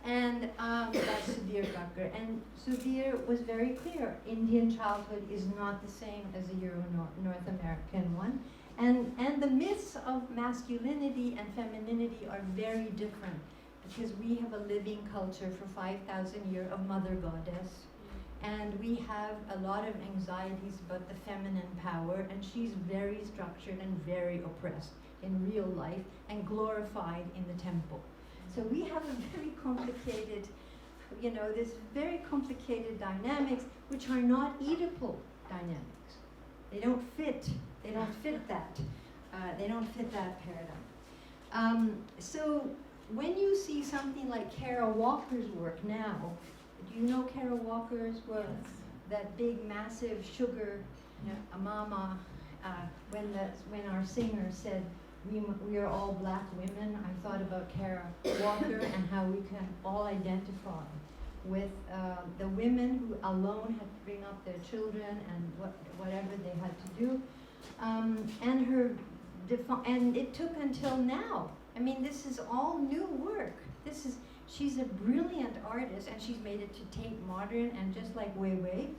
And that's Sudhir Thakur. And Sudhir was very clear, Indian childhood is not the same as the Euro-North American one. And the myths of masculinity and femininity are very different, because we have a living culture for 5,000 years of mother goddess. And we have a lot of anxieties about the feminine power, and she's very structured and very oppressed in real life and glorified in the temple. So we have a very complicated, this very complicated dynamics, which are not Oedipal dynamics. They don't fit that. They don't fit that paradigm. So when you see something like Kara Walker's work now, do you know Kara Walker's work? that big, massive sugar mama, when our singer said, we are all black women, I thought about Kara Walker and how we can all identify with the women who alone had to bring up their children and whatever they had to do. And it took until now. I mean, this is all new work. She's a brilliant artist, and she's made it to Tate Modern, and just like Weiwei,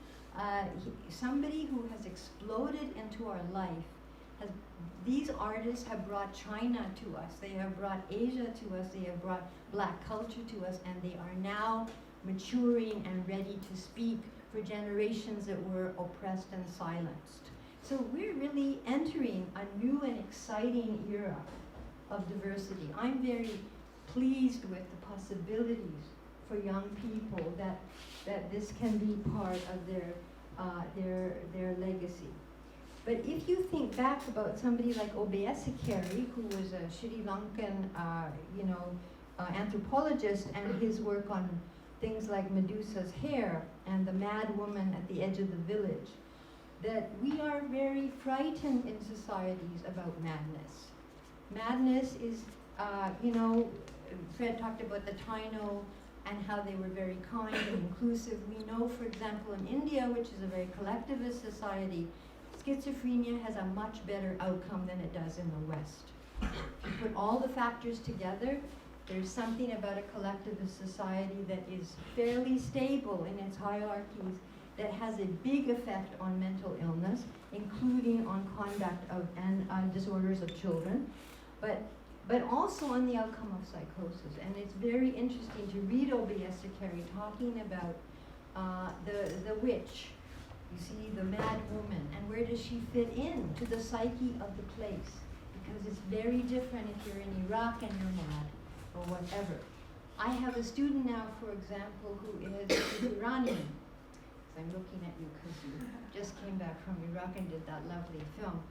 somebody who has exploded into our life. These artists have brought China to us, they have brought Asia to us, they have brought black culture to us, and they are now maturing and ready to speak for generations that were oppressed and silenced. So we're really entering a new and exciting era of diversity. I'm very pleased with the possibilities for young people that this can be part of their legacy. But if you think back about somebody like Okpu-Egbe, who was a Sri Lankan, anthropologist, and his work on things like Medusa's hair and the mad woman at the edge of the village, that we are very frightened in societies about madness. Madness is, Fred talked about the Taino and how they were very kind and inclusive. We know, for example, in India, which is a very collectivist society, schizophrenia has a much better outcome than it does in the West. If you put all the factors together, there's something about a collectivist society that is fairly stable in its hierarchies that has a big effect on mental illness, including on conduct and disorders of children, but also on the outcome of psychosis. And it's very interesting to read Okpu-Egbe talking about the witch. You see, the mad woman, and where does she fit in to the psyche of the place? Because it's very different if you're in Iraq and you're mad, or whatever. I have a student now, for example, who is Iranian. I'm looking at you because you just came back from Iraq and did that lovely film.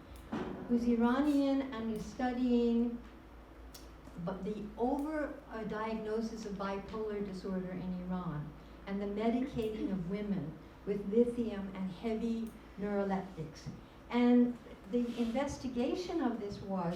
Who's Iranian and is studying the over-diagnosis of bipolar disorder in Iran and the medicating of women with lithium and heavy neuroleptics. And the investigation of this was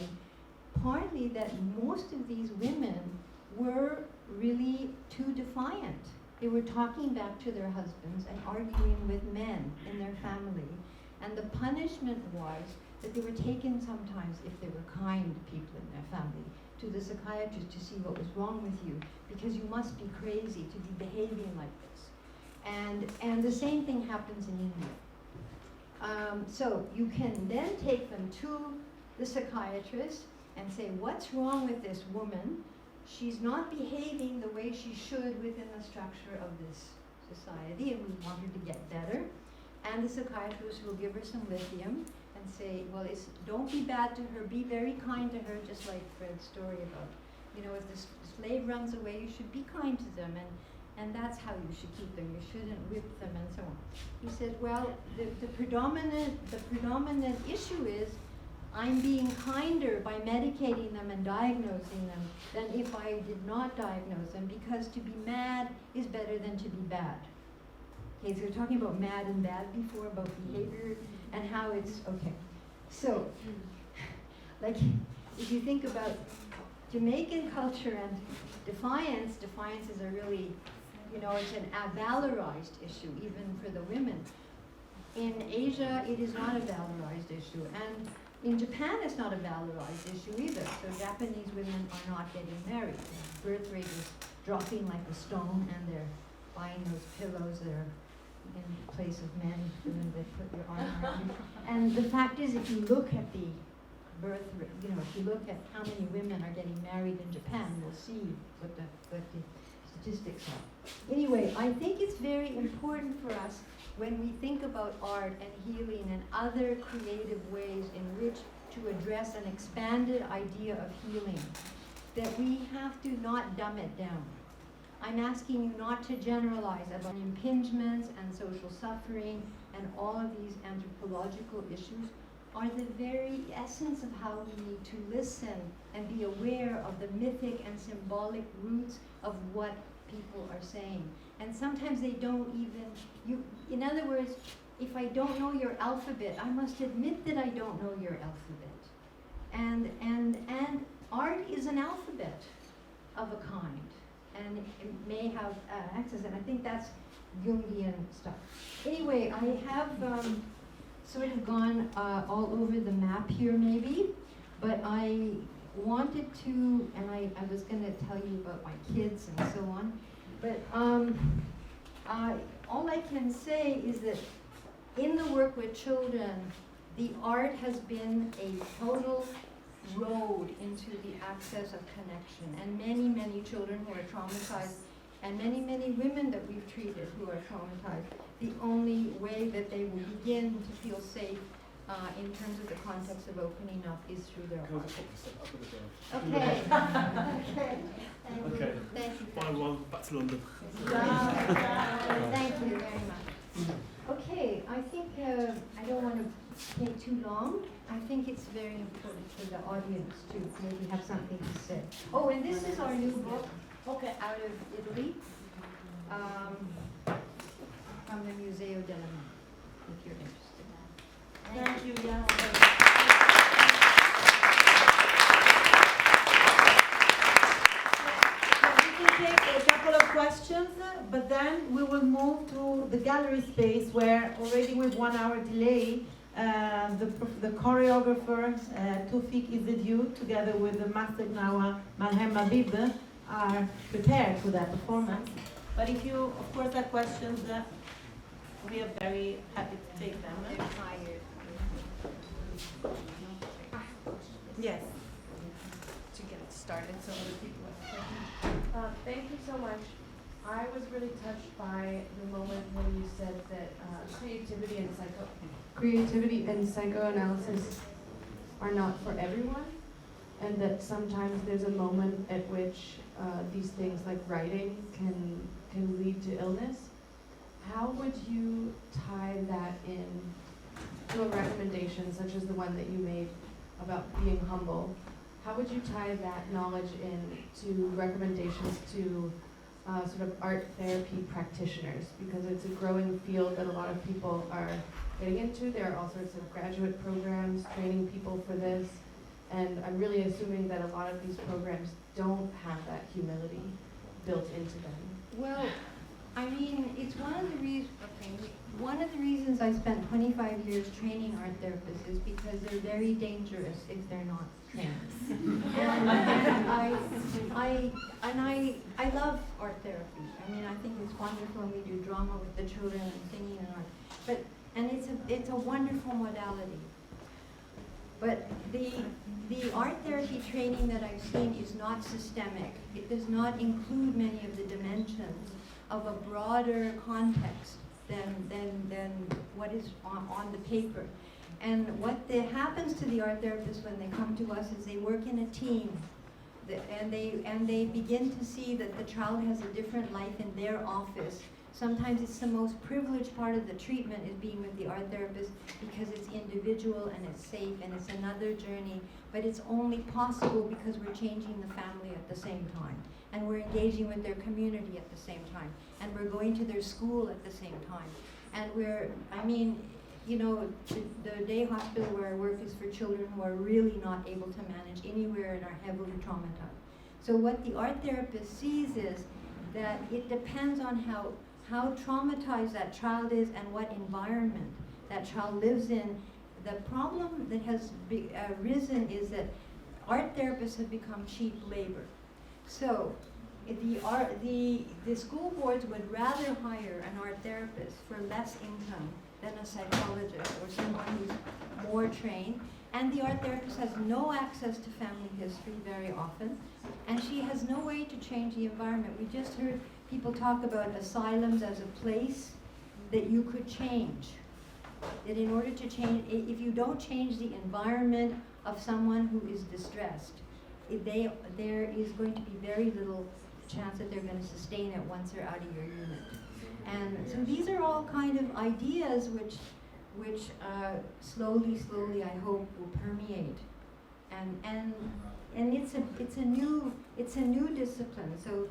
partly that most of these women were really too defiant. They were talking back to their husbands and arguing with men in their family. And the punishment was that they were taken sometimes, if they were kind people in their family, to the psychiatrist to see what was wrong with you, because you must be crazy to be behaving like this. And the same thing happens in India. So you can then take them to the psychiatrist and say, what's wrong with this woman? She's not behaving the way she should within the structure of this society, and we want her to get better. And the psychiatrist will give her some lithium and say, well, don't be bad to her, be very kind to her, just like Fred's story about, if the slave runs away, you should be kind to them, and that's how you should keep them. You shouldn't whip them and so on. He said, well, the predominant issue is I'm being kinder by medicating them and diagnosing them than if I did not diagnose them, because to be mad is better than to be bad. Okay, so we're talking about mad and bad before, about behavior and how it's, okay. So, like, if you think about Jamaican culture and defiance is a really, it's an valorized issue, even for the women. In Asia, it is not a valorized issue. And in Japan, it's not a valorized issue either. So Japanese women are not getting married. Their birth rate is dropping like a stone, and they're buying those pillows that are in place of men, and they put your arm around you. And the fact is, if you look at the birth rate, if you look at how many women are getting married in Japan, you'll see what the statistics are. Anyway, I think it's very important for us when we think about art and healing and other creative ways in which to address an expanded idea of healing, that we have to not dumb it down. I'm asking you not to generalize about impingements and social suffering, and all of these anthropological issues are the very essence of how we need to listen and be aware of the mythic and symbolic roots of what people are saying. And sometimes they don't even, in other words, if I don't know your alphabet, I must admit that I don't know your alphabet. And art is an alphabet of a kind, and it may have access, and I think that's Jungian stuff. Anyway, I have sort of gone all over the map here maybe, but I wanted to, and I was going to tell you about my kids and so on, but all I can say is that in the work with children, the art has been a total road into the access of connection, and many, many children who are traumatized, and many, many women that we've treated who are traumatized, the only way that they will begin to feel safe in terms of the context of opening up is through their art. Okay. Okay. Okay. Thank you. Bye, one. Back to London. Thank you very much. Okay, I think I don't want to take too long. I think it's very important for the audience to maybe have something to say. Oh, and this is our new book, out of Italy, from the Museo dell'Arte, if you're interested. Thank you, yeah. We can take a couple of questions, but then we will move to the gallery space where already with 1 hour delay, the choreographer Tufik Izzedu, together with the master Gnawa Maleem Habib, are prepared for that performance. But if you, of course, have questions, we are very happy to take them. Yes. To get it started, so other people have questions. Thank you so much. I was really touched by the moment when you said that creativity and psychoanalysis are not for everyone, and that sometimes there's a moment at which these things like writing can lead to illness. How would you tie that in to a recommendation such as the one that you made about being humble? How would you tie that knowledge in to recommendations to sort of art therapy practitioners? Because it's a growing field that a lot of people are getting into. There are all sorts of graduate programs training people for this, and I'm really assuming that a lot of these programs don't have that humility built into them. Well, I mean, it's one of the reasons. Okay, one of the reasons I spent 25 years training art therapists is because they're very dangerous if they're not trained. and I love art therapy. I mean, I think it's wonderful when we do drama with the children and singing and art. And it's a wonderful modality. But the art therapy training that I've seen is not systemic. It does not include many of the dimensions of a broader context than what is on the paper. And what happens to the art therapists when they come to us is they work in a team, and they begin to see that the child has a different life in their office. Sometimes it's the most privileged part of the treatment is being with the art therapist because it's individual and it's safe and it's another journey, but it's only possible because we're changing the family at the same time, and we're engaging with their community at the same time, and we're going to their school at the same time. And the day hospital where I work is for children who are really not able to manage anywhere and are heavily traumatized. So what the art therapist sees is that it depends on how traumatized that child is and what environment that child lives in. The problem that has risen is that art therapists have become cheap labor. So the school boards would rather hire an art therapist for less income than a psychologist or someone who's more trained. And the art therapist has no access to family history very often, and she has no way to change the environment. We just heard people talk about asylums as a place that you could change. That in order to change, if you don't change the environment of someone who is distressed, there is going to be very little chance that they're going to sustain it once they're out of your unit. And so these are all kind of ideas which slowly, I hope, will permeate. And it's a new discipline. So,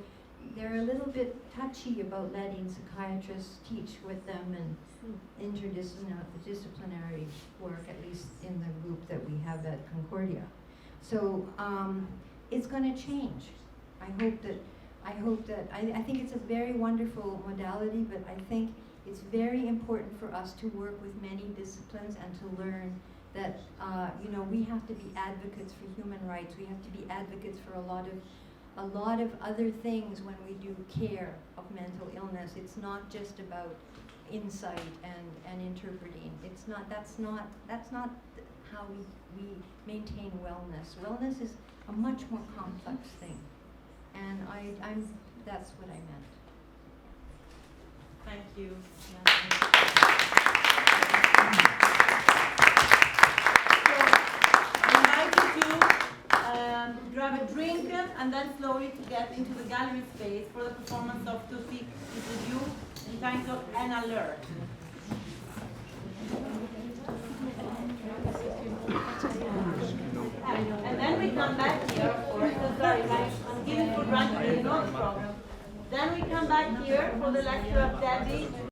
they're a little bit touchy about letting psychiatrists teach with them and interdisciplinary work, at least in the group that we have at Concordia. So it's going to change. I think it's a very wonderful modality, but I think it's very important for us to work with many disciplines and to learn that we have to be advocates for human rights. We have to be advocates for a lot of other things when we do care of mental illness. It's not just about insight and interpreting. That's not how we maintain wellness. Wellness is a much more complex thing, and that's what I meant. Thank you. So I invite you to grab a drink and then slowly to get into the gallery space for the performance of Tufi interview entitled An Alert. And then we come back here, of course, sorry, I'm giving for granted, no problem. Then we come back here for the lecture of Debbie.